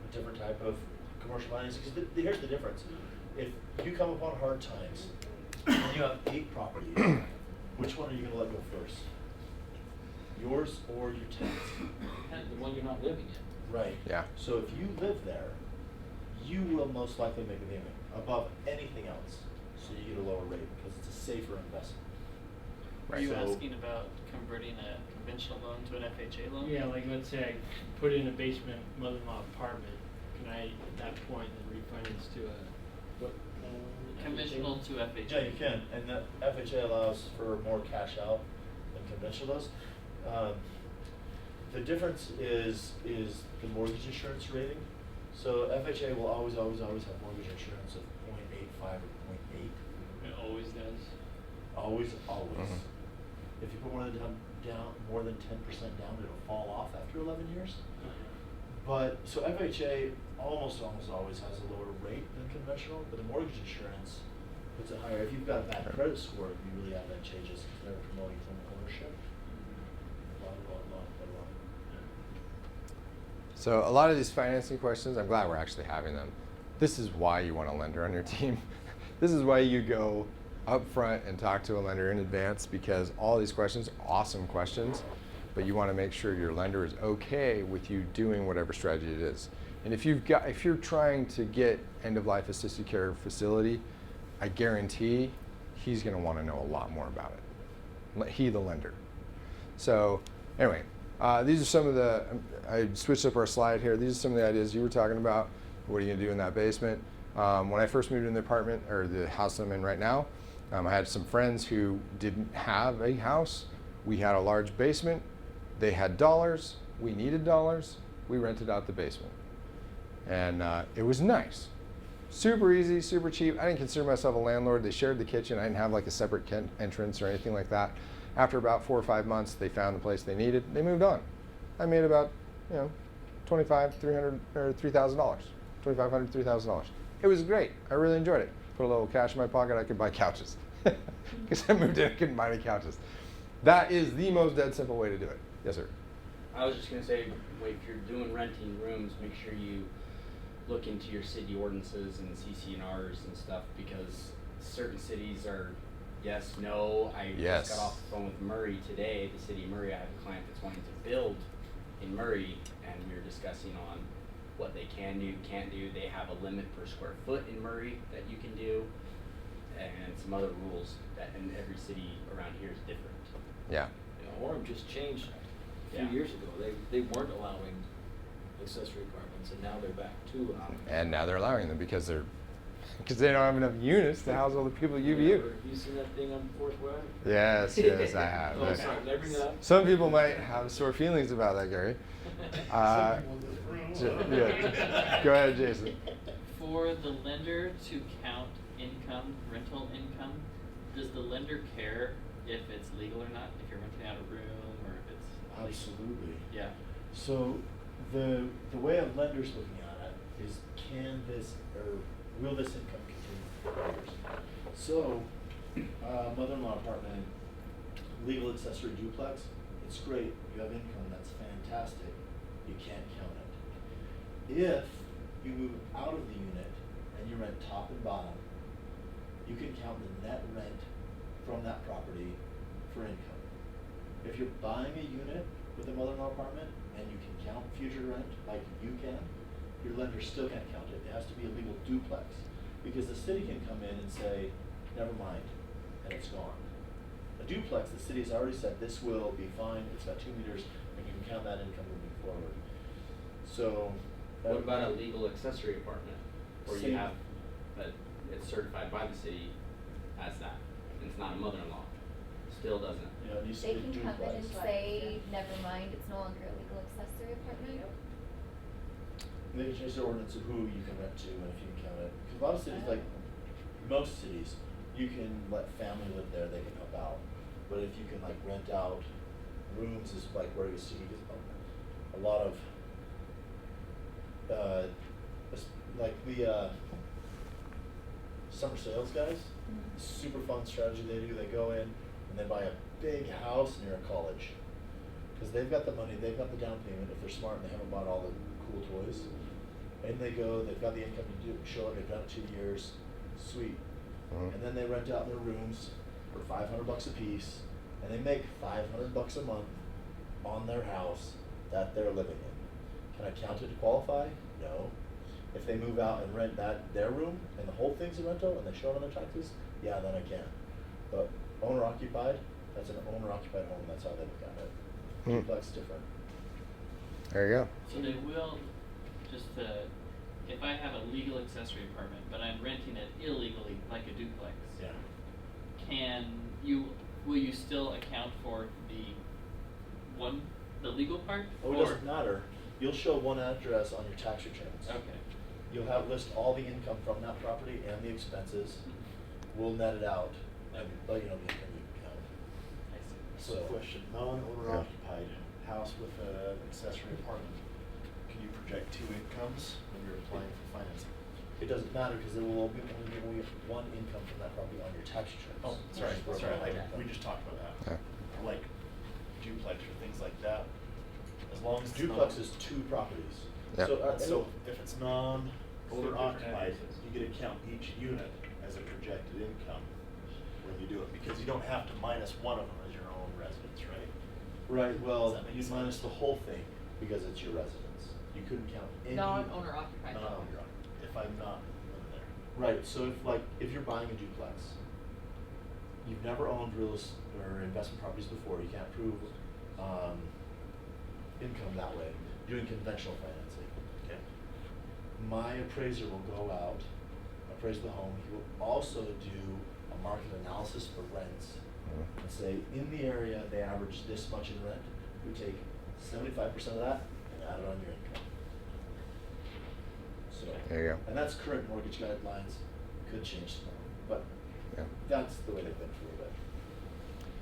a different type of commercial financing. Because here's the difference. If you come upon hard times and you have 8 properties, which one are you going to let go first? Yours or your tenant's? The one you're not living in. Right. Yeah. So if you live there, you will most likely make a payment above anything else. So you get a lower rate because it's a safer investment. Are you So- asking about converting a conventional loan to an FHA loan? yeah, like let's say I put in a basement mother-in-law apartment, can I at that point then refinance to a what? Conventional to FHA. Yeah, you can, and the FHA allows for more cash out than conventional does. The difference is the mortgage insurance rating. So FHA will always have mortgage insurance of 0.85 or 0.8. It always does. Always. Mhm. If you put more than 10% down, it'll fall off after 11 years. But so FHA almost always has a lower rate than conventional, but the mortgage insurance puts it higher. If you've got a bad credit score, it'd be really advantageous because they're promoting home ownership. A lot. So a lot of these financing questions, I'm glad we're actually having them. This is why you want a lender on your team. This is why you go up front and talk to a lender in advance, because all these questions, awesome questions, but you want to make sure your lender is okay with you doing whatever strategy it is. And if you're trying to get end-of-life assisted care facility, I guarantee he's going to want to know a lot more about it. He, the lender. So anyway, these are some of the, I switched up our slide here. These are some of the ideas you were talking about. What are you going to do in that basement? When I first moved in the apartment, or the house I'm in right now, I had some friends who didn't have a house. We had a large basement. They had dollars. We needed dollars. We rented out the basement. And it was nice. Super easy, super cheap. I didn't consider myself a landlord. They shared the kitchen. I didn't have like a separate entrance or anything like that. After about 4 or 5 months, they found the place they needed. They moved on. I made about, $2,500, $300, or $3,000. $2,500, $3,000. It was great. I really enjoyed it. Put a little cash in my pocket. I could buy couches. Because I moved in, I couldn't buy any couches. That is the most dead simple way to do it. Yes, sir. I was just gonna say, if you're doing renting rooms, make sure you look into your city ordinances and CC&Rs and stuff, because certain cities are yes, no. I Yes. just got off the phone with Murray today, the city of Murray. I have a client that's wanting to build in Murray, and we were discussing on what they can do, can't do. They have a limit per square foot in Murray that you can do, and some other rules that in every city around here is different. Yeah. You know, Orem just changed a few Yeah. years ago. They weren't allowing accessory apartments, and now they're back to allowing. And now they're allowing them because they don't have enough units to house all the people at UVU. Have you seen that thing on Fourth Way? Yes, yes, I have. Oh, sorry, did I bring it up? Some people might have sore feelings about that, Gary. Yeah. Go ahead, Jason. For the lender to count income, rental income, does the lender care if it's legal or not? If you're renting out a room or if it's illegal? Absolutely. Yeah. So the way a lender's looking at it is, can this or will this income continue for years? So, mother-in-law apartment, legal accessory duplex, it's great. You have income, that's fantastic. You can't count it. If you move out of the unit and you rent top and bottom, you can count the net rent from that property for income. If you're buying a unit with a mother-in-law apartment and you can count future rent like you can, your lender still can't count it. It has to be a legal duplex. Because the city can come in and say, never mind, and it's gone. A duplex, the city has already said, this will be fine, it's got 2 meters, and you can count that income moving forward. So. What about a legal accessory apartment, where you Same. have, that it's certified by the city as that, and it's not a mother-in-law, still doesn't? You know, it needs to They be a can come in and duplex. say, never mind, it's no longer a legal accessory apartment. They can change their ordinance of who you can rent to and if you can count it. Because a lot of cities, like most cities, you can let family live there, they can help out. But if you can like rent out rooms is like where you see a lot of, like the summer sales guys, super fun strategy they do. They go in and they buy a big house near a college. Because they've got the money, they've got the down payment, if they're smart and they haven't bought all the cool toys. And they go, they've got the income to do, show it, they've done it 2 years, sweet. Mhm. And then they rent out their rooms for $500 a piece, and they make $500 a month on their house that they're living in. Can I count it to qualify? No. If they move out and rent their room, and the whole thing's a rental, and they show it on their taxes, yeah, then I can. But owner occupied, that's an owner occupied home, that's how they look at it. Hmm. Duplex different. There you go. So they will, just to, if I have a legal accessory apartment, but I'm renting it illegally, like a duplex. Yeah. Will you still account for the legal part? Oh, it or- doesn't matter. You'll show one address on your tax returns. Okay. You'll have list all the income from that property and the expenses. We'll net it out and let you know the income you can count. I see. So, Question, non-owner occupied house with an accessory apartment, can you project 2 incomes when you're applying for financing? it doesn't matter because there will only be one income from that property on your tax returns. Oh, sorry, Broken sorry, out like, income. we just talked about Yeah. that. Like duplex or things like that, as long as it's Duplex non- is 2 properties. Yeah. So if it's non-owner Different occupied, addresses. you get to count each unit as a projected income when you do it, because you don't have to minus one of them as your own residence, right? Right, well, Does that make you sense? minus the whole thing because it's your residence. You couldn't count any. Non-owner occupied. Non-owner occupied, if I'm not living there. Right, so if you're buying a duplex, you've never owned real estate or investment properties before, you can't prove income that way, doing conventional financing. Okay. My appraiser will go out, appraise the home, he will also do a market analysis for rents and say, in the area, they average this much in rent, we take 75% of that and add it on your income. So. There you go. And that's current mortgage guidelines, could change tomorrow, but Yeah. that's the way they've been for a bit.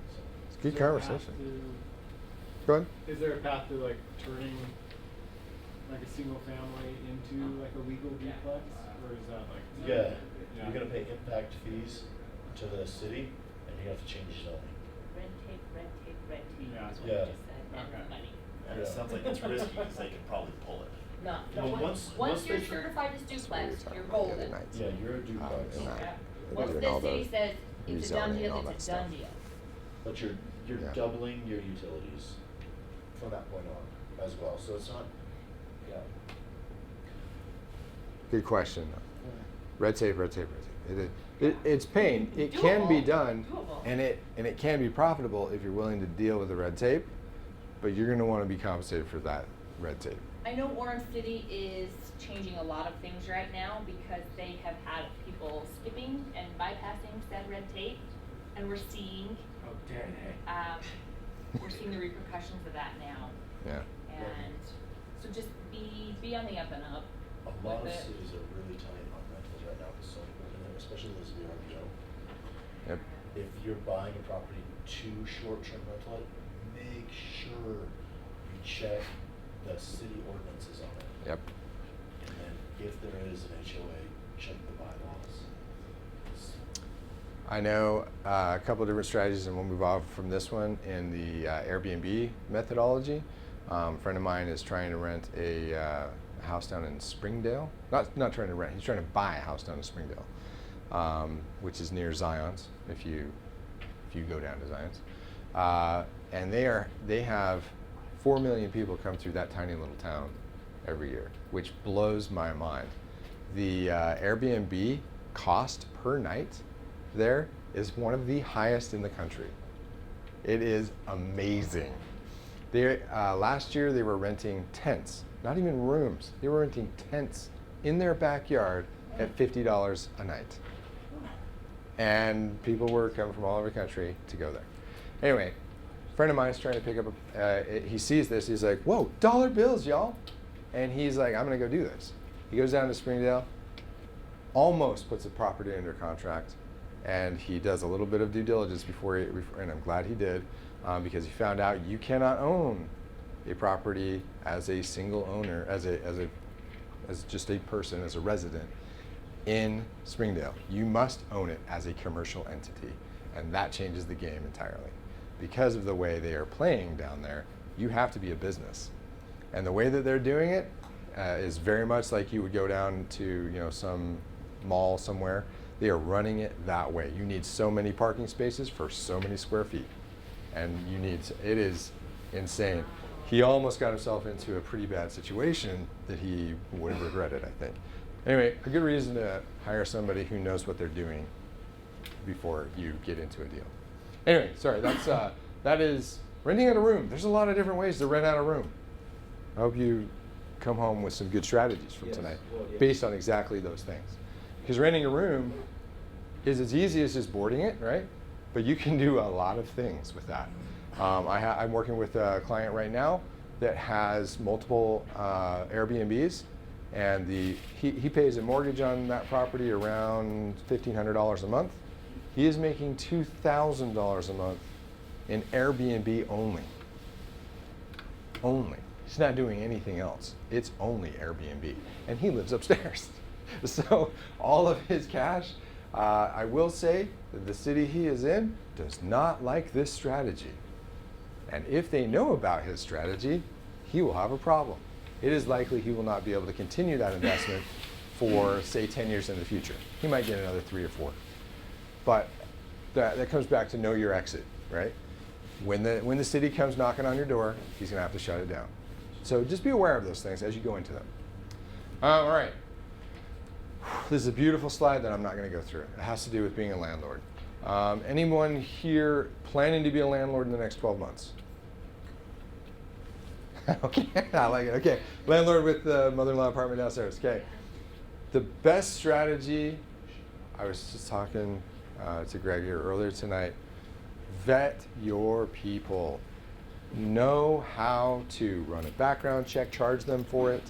So. It's a good Is there a path conversation. Go ahead. Is there a path to like turning like a single family into like a legal duplex, or is that like? Yeah, you're gonna pay impact fees to the city, and you have to change zoning. Red tape, red tape, red tape, Yeah. is what Yeah. you just said, and Okay. money. And it Yeah. sounds like it's risky, because they can probably pull it. No, Well, once once you're they- certified as That's what we were duplex, talking you're about the other golden. night. Yeah, you're a duplex. and Yeah. They're Once doing the all city the says it's a done rezoning deal, and all it's a that done stuff. deal. But you're Yeah. doubling your utilities from that point on as well, so it's not, yeah. Good question. Red tape, red tape, red tape. It's pain. It can be Doable. done, Doable. and it can be profitable if you're willing to deal with the red tape. But you're going to want to be compensated for that red tape. I know Orange City is changing a lot of things right now because they have had people skipping and bypassing said red tape, and we're seeing Oh, dare they? we're seeing the repercussions of that now. Yeah. And so just be on the up and up. A lot of with it. cities are really tight on rentals right now because so important, especially those VRBO. Yep. If you're buying a property to short-term rental it, make sure you check the city ordinances on it. Yep. And then if there is an HOA, check the bylaws. I know a couple of different strategies, and we'll move off from this one in the Airbnb methodology. A friend of mine is trying to rent a house down in Springdale. Not trying to rent. He's trying to buy a house down in Springdale, which is near Zion's. If you go down to Zion's, and they have 4 million people come through that tiny little town every year, which blows my mind. The Airbnb cost per night there is one of the highest in the country. It is amazing. Last year they were renting tents, not even rooms. They were renting tents in their backyard at $50 a night. And people were coming from all over the country to go there. Anyway, a friend of mine is trying to pick up he sees this, he's like, whoa, dollar bills, y'all. And he's like, I'm gonna go do this. He goes down to Springdale, almost puts the property under contract, and he does a little bit of due diligence before and I'm glad he did, because he found out you cannot own a property as a single owner, as just a person, as a resident in Springdale. You must own it as a commercial entity, and that changes the game entirely. Because of the way they are playing down there, you have to be a business. And the way that they're doing it is very much like you would go down to some mall somewhere. They are running it that way. You need so many parking spaces for so many square feet. And it is insane. He almost got himself into a pretty bad situation that he would have regretted, I think. Anyway, a good reason to hire somebody who knows what they're doing before you get into a deal. Anyway, sorry, that is renting out a room. There's a lot of different ways to rent out a room. I hope you come home with some good strategies from tonight, based on exactly those things. Because renting a room is as easy as just boarding it, right? But you can do a lot of things with that. I'm working with a client right now that has multiple Airbnbs, and he pays a mortgage on that property around $1,500 a month. He is making $2,000 a month in Airbnb only. Only. He's not doing anything else. It's only Airbnb. And he lives upstairs. So all of his cash, I will say that the city he is in does not like this strategy. And if they know about his strategy, he will have a problem. It is likely he will not be able to continue that investment for, say, 10 years in the future. He might get another 3 or 4. But that comes back to know your exit, right? When the city comes knocking on your door, he's going to have to shut it down. So just be aware of those things as you go into them. All right. This is a beautiful slide that I'm not going to go through. It has to do with being a landlord. Anyone here planning to be a landlord in the next 12 months? Okay, I like it. Okay, landlord with the mother-in-law apartment downstairs. Okay. The best strategy, I was just talking to Greg here earlier tonight, vet your people. Know how to run a background check, charge them for it,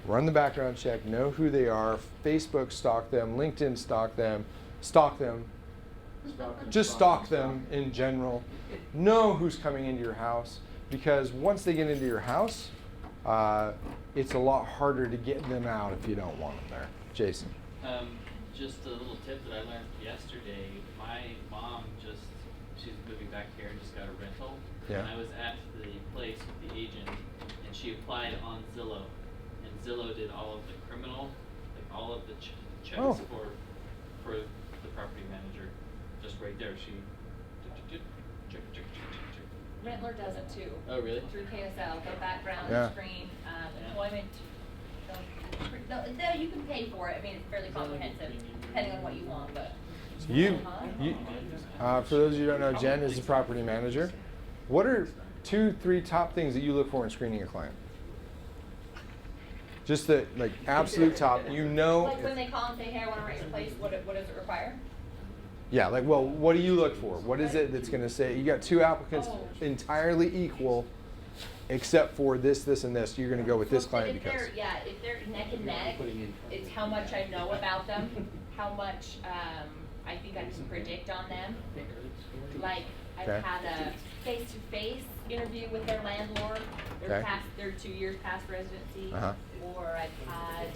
run the background check, know who they are, Facebook stalk them, LinkedIn stalk them, just stalk them in general. Know who's coming into your house, because once they get into your house, it's a lot harder to get them out if you don't want them there. Jason. Just a little tip that I learned yesterday. My mom she's moving back here and just got a rental. Yeah. And I was at the place with the agent, and she applied on Zillow. And Zillow did all of the criminal, like all of the checks for the property manager. Just right there, she check. Rentler does it too. Oh, really? Through KSL, the background Yeah. screen, employment, Though you can pay for it. I mean, it's fairly comprehensive, depending on what you want, but. So for those of you who don't know, Jen is the property manager. What are 2-3 top things that you look for in screening a client? Just the like absolute top. You know. Like when they call and say, "Hey, I want to rent your place," what does it require? Yeah, like, well, what do you look for? What is it that's going to say, you got 2 applicants entirely equal, except for this, and this, you're going to go with this client because. If they're neck and neck, it's how much I know about them, how much I think I can predict on them. Like, I've had a face-to-face interview with their landlord, their 2 years past residency, or I've had,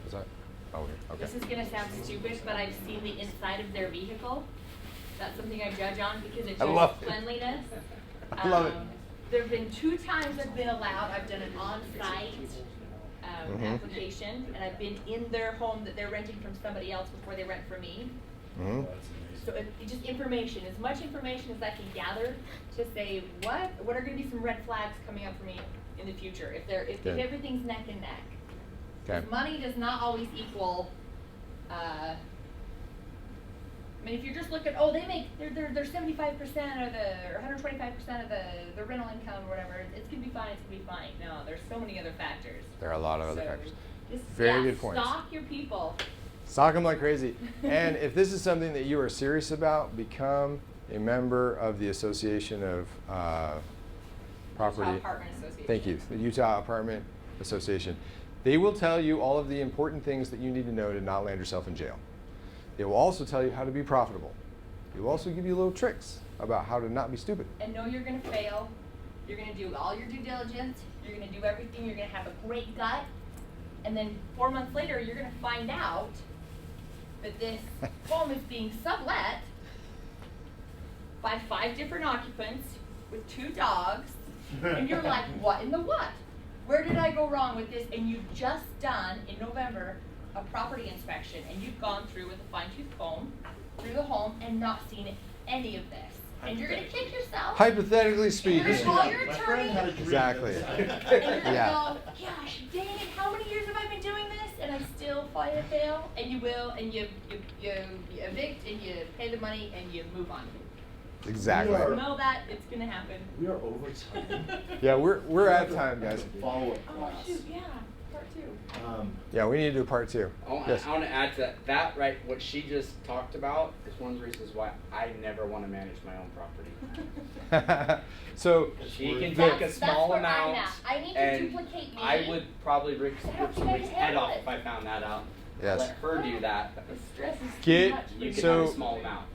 Is that? Oh, okay. this is going to sound stupid, but I've seen the inside of their vehicle. That's something I judge on because it shows cleanliness. I love it. There have been 2 times I've been allowed. I've done an on-site application, and I've been in their home that they're renting from somebody else before they rent from me. So just information, as much information as I can gather to say what are going to be some red flags coming up for me in the future if everything's neck and neck. Money does not always equal. I mean, if you're just looking, they're 75% or 125% of the rental income or whatever, it's gonna be fine. It's gonna be fine. No, there's so many other factors. There are a lot of other factors. Just, Very good point. Stalk your people. Stalk them like crazy. And if this is something that you are serious about, become a member of the Association of Property. Utah Apartment Association. Thank you, the Utah Apartment Association. They will tell you all of the important things that you need to know to not land yourself in jail. They will also tell you how to be profitable. They will also give you little tricks about how to not be stupid. And know you're going to fail. You're going to do all your due diligence. You're going to do everything. You're going to have a great gut. And then 4 months later, you're going to find out that this home is being sublet by 5 different occupants with 2 dogs. And you're like, what in the what? Where did I go wrong with this? And you've just done, in November, a property inspection, and you've gone through with a fine-tooth comb through the home and not seen any of this. And you're going to kick yourself. Hypothetically speaking. You're going to call your attorney. Exactly. And you're going to go, gosh, dang it, how many years have I been doing this? And I still fail. And you will, and you evict, and you pay the money, and you move on. Exactly. You know that it's going to happen. We are over time. Yeah, we're at time, guys. Follow-up Oh, class. shoot, yeah, part 2. Yeah, we need to do part 2. Yes. I want to add to that. That, right, what she just talked about is one of the reasons why I never want to manage my own property. So she can take a small where amount, I'm at. I need to and duplicate me. I would probably rip somebody's head off it. if I found that out. Yes. Let her do that. The stress is Get- too much. You can So- have a small amount.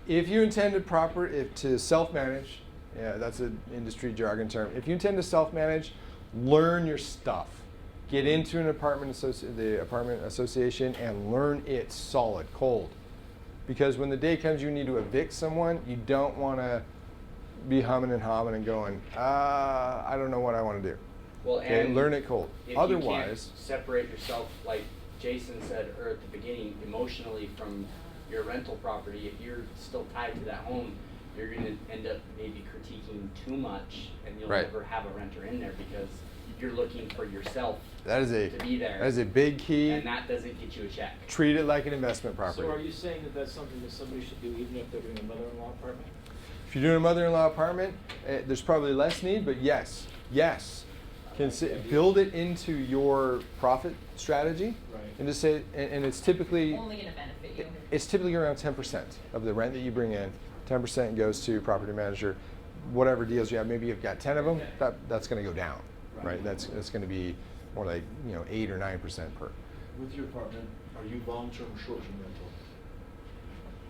If you intend to self-manage, yeah, that's an industry jargon term. If you intend to self-manage, learn your stuff. Get into the apartment association and learn it solid, cold. Because when the day comes you need to evict someone, you don't want to be humming and hawing and going, I don't know what I want to do. Well, Okay, and learn it cold. if Otherwise, you can't separate yourself, like Jason said at the beginning, emotionally from your rental property, if you're still tied to that home, you're going to end up maybe critiquing too much, and you'll Right. never have a renter in there because you're looking for yourself that is to be there. that is a big key. And that doesn't get you a check. Treat it like an investment property. So are you saying that that's something that somebody should do even if they're doing a mother-in-law apartment? If you're doing a mother-in-law apartment, there's probably less need, but yes, build it into your profit strategy, Right. and just say, and it's typically Only going to benefit you. it's typically around 10% of the rent that you bring in. 10% goes to property manager. Whatever deals you have, maybe you've got 10 of them. That's going to go down, right? That's going to be more like 8 or 9% per. With your apartment, are you long-term or short-term rental?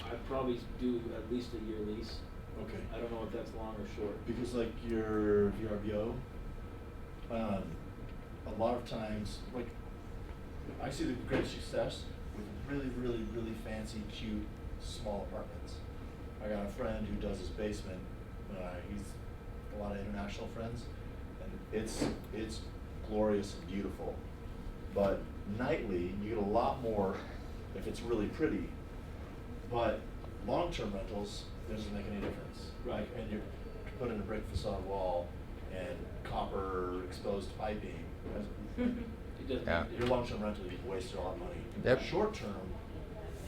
I'd probably do at least a year lease. Okay. I don't know if that's long or short. Because like your VRBO, a lot of times, like I see the great success with really, really, really fancy, cute, small apartments. I got a friend who does his basement. He's a lot of international friends, and it's glorious and beautiful. But nightly, you get a lot more if it's really pretty. But long-term rentals, it doesn't make any difference. Right. And you put in a brick facade wall and copper exposed piping. It doesn't. Yeah. Your long-term rental, you've wasted a lot of money. Yep. Short-term,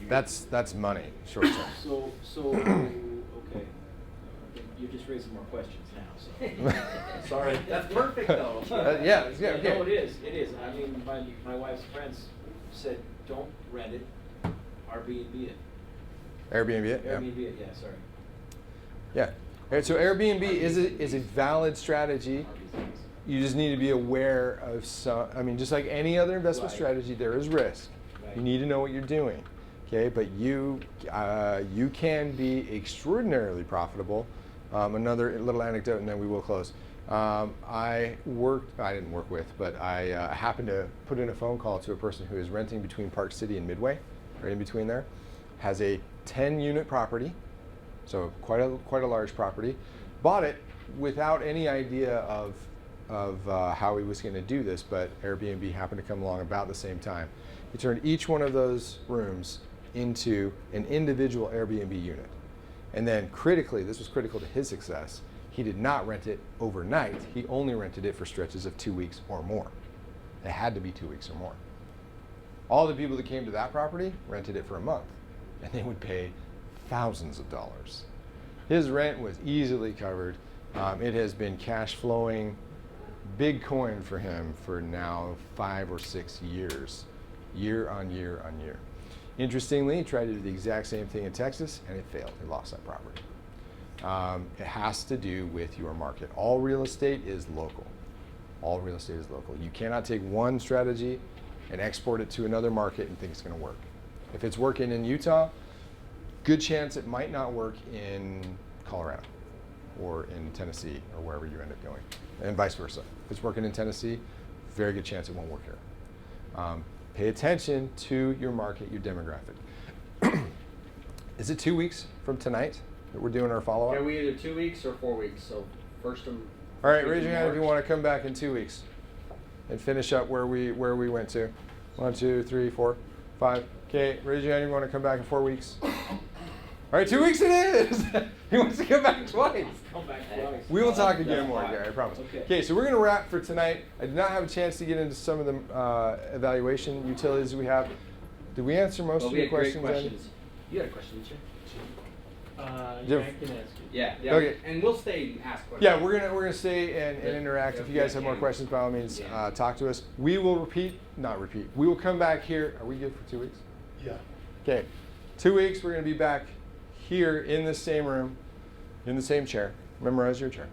you That's money, short term. So okay. You're just raising more questions now. So. Sorry. That's perfect though. Yeah, okay. No, it is. It is. I mean, my wife's friends said, don't rent it, Airbnb it. Airbnb it? Yeah. Airbnb it. Yeah. Sorry. Yeah. All right, so Airbnb is a valid strategy. You just need to be aware of some, I mean, just like any other investment Right. strategy, there is risk. Right. You need to know what you're doing, okay? But you can be extraordinarily profitable. Another little anecdote, and then we will close. I didn't work with, but I happened to put in a phone call to a person who is renting between Park City and Midway, right in between there, has a 10-unit property, so quite a large property, bought it without any idea of how he was going to do this, but Airbnb happened to come along about the same time. He turned each one of those rooms into an individual Airbnb unit. And then critically, this was critical to his success, he did not rent it overnight. He only rented it for stretches of 2 weeks or more. It had to be 2 weeks or more. All the people that came to that property rented it for a month, and they would pay thousands of dollars. His rent was easily covered. It has been cash flowing big coin for him for now 5 or 6 years, year on year on year. Interestingly, he tried to do the exact same thing in Texas, and it failed. He lost that property. It has to do with your market. All real estate is local. All real estate is local. You cannot take one strategy and export it to another market and think it's going to work. If it's working in Utah, good chance it might not work in Colorado or in Tennessee or wherever you end up going, and vice versa. If it's working in Tennessee, very good chance it won't work here. Pay attention to your market, your demographic. Is it 2 weeks from tonight that we're doing our follow-up? Are we either 2 weeks or 4 weeks? So first of. All right, raise your hand if you want to come back in 2 weeks and finish up where we went to. 1, 2, 3, 4, 5. Okay, raise your hand if you want to come back in 4 weeks. All right, 2 weeks it is. He wants to come back twice. Come back twice. We will talk again more, Gary, I promise. Okay, so we're going to wrap for tonight. I did not have a chance to get into some of the evaluation utilities we have. Did we answer most of your questions, Andy? You had a question, didn't you? Yeah, I can ask you. Yeah. Okay. And we'll stay and ask questions. Yeah, we're gonna stay and interact. If you guys have more questions, by all means, talk to us. We will not repeat. We will come back here. Are we good for 2 weeks? Yeah. Okay, 2 weeks. We're gonna be back here in this same room, in the same chair. Memorize your chair.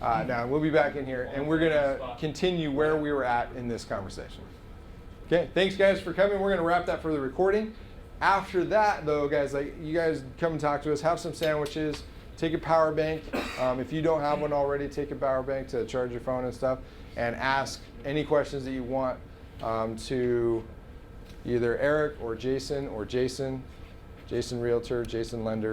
Now we'll be back in here, and we're gonna continue where we were at in this conversation. Okay, thanks guys for coming. We're gonna wrap that for the recording. After that, though, guys, like you guys come and talk to us. Have some sandwiches. Take a power bank. If you don't have one already, take a power bank to charge your phone and stuff, and ask any questions that you want to either Eric or Jason Realtor, Jason Lender.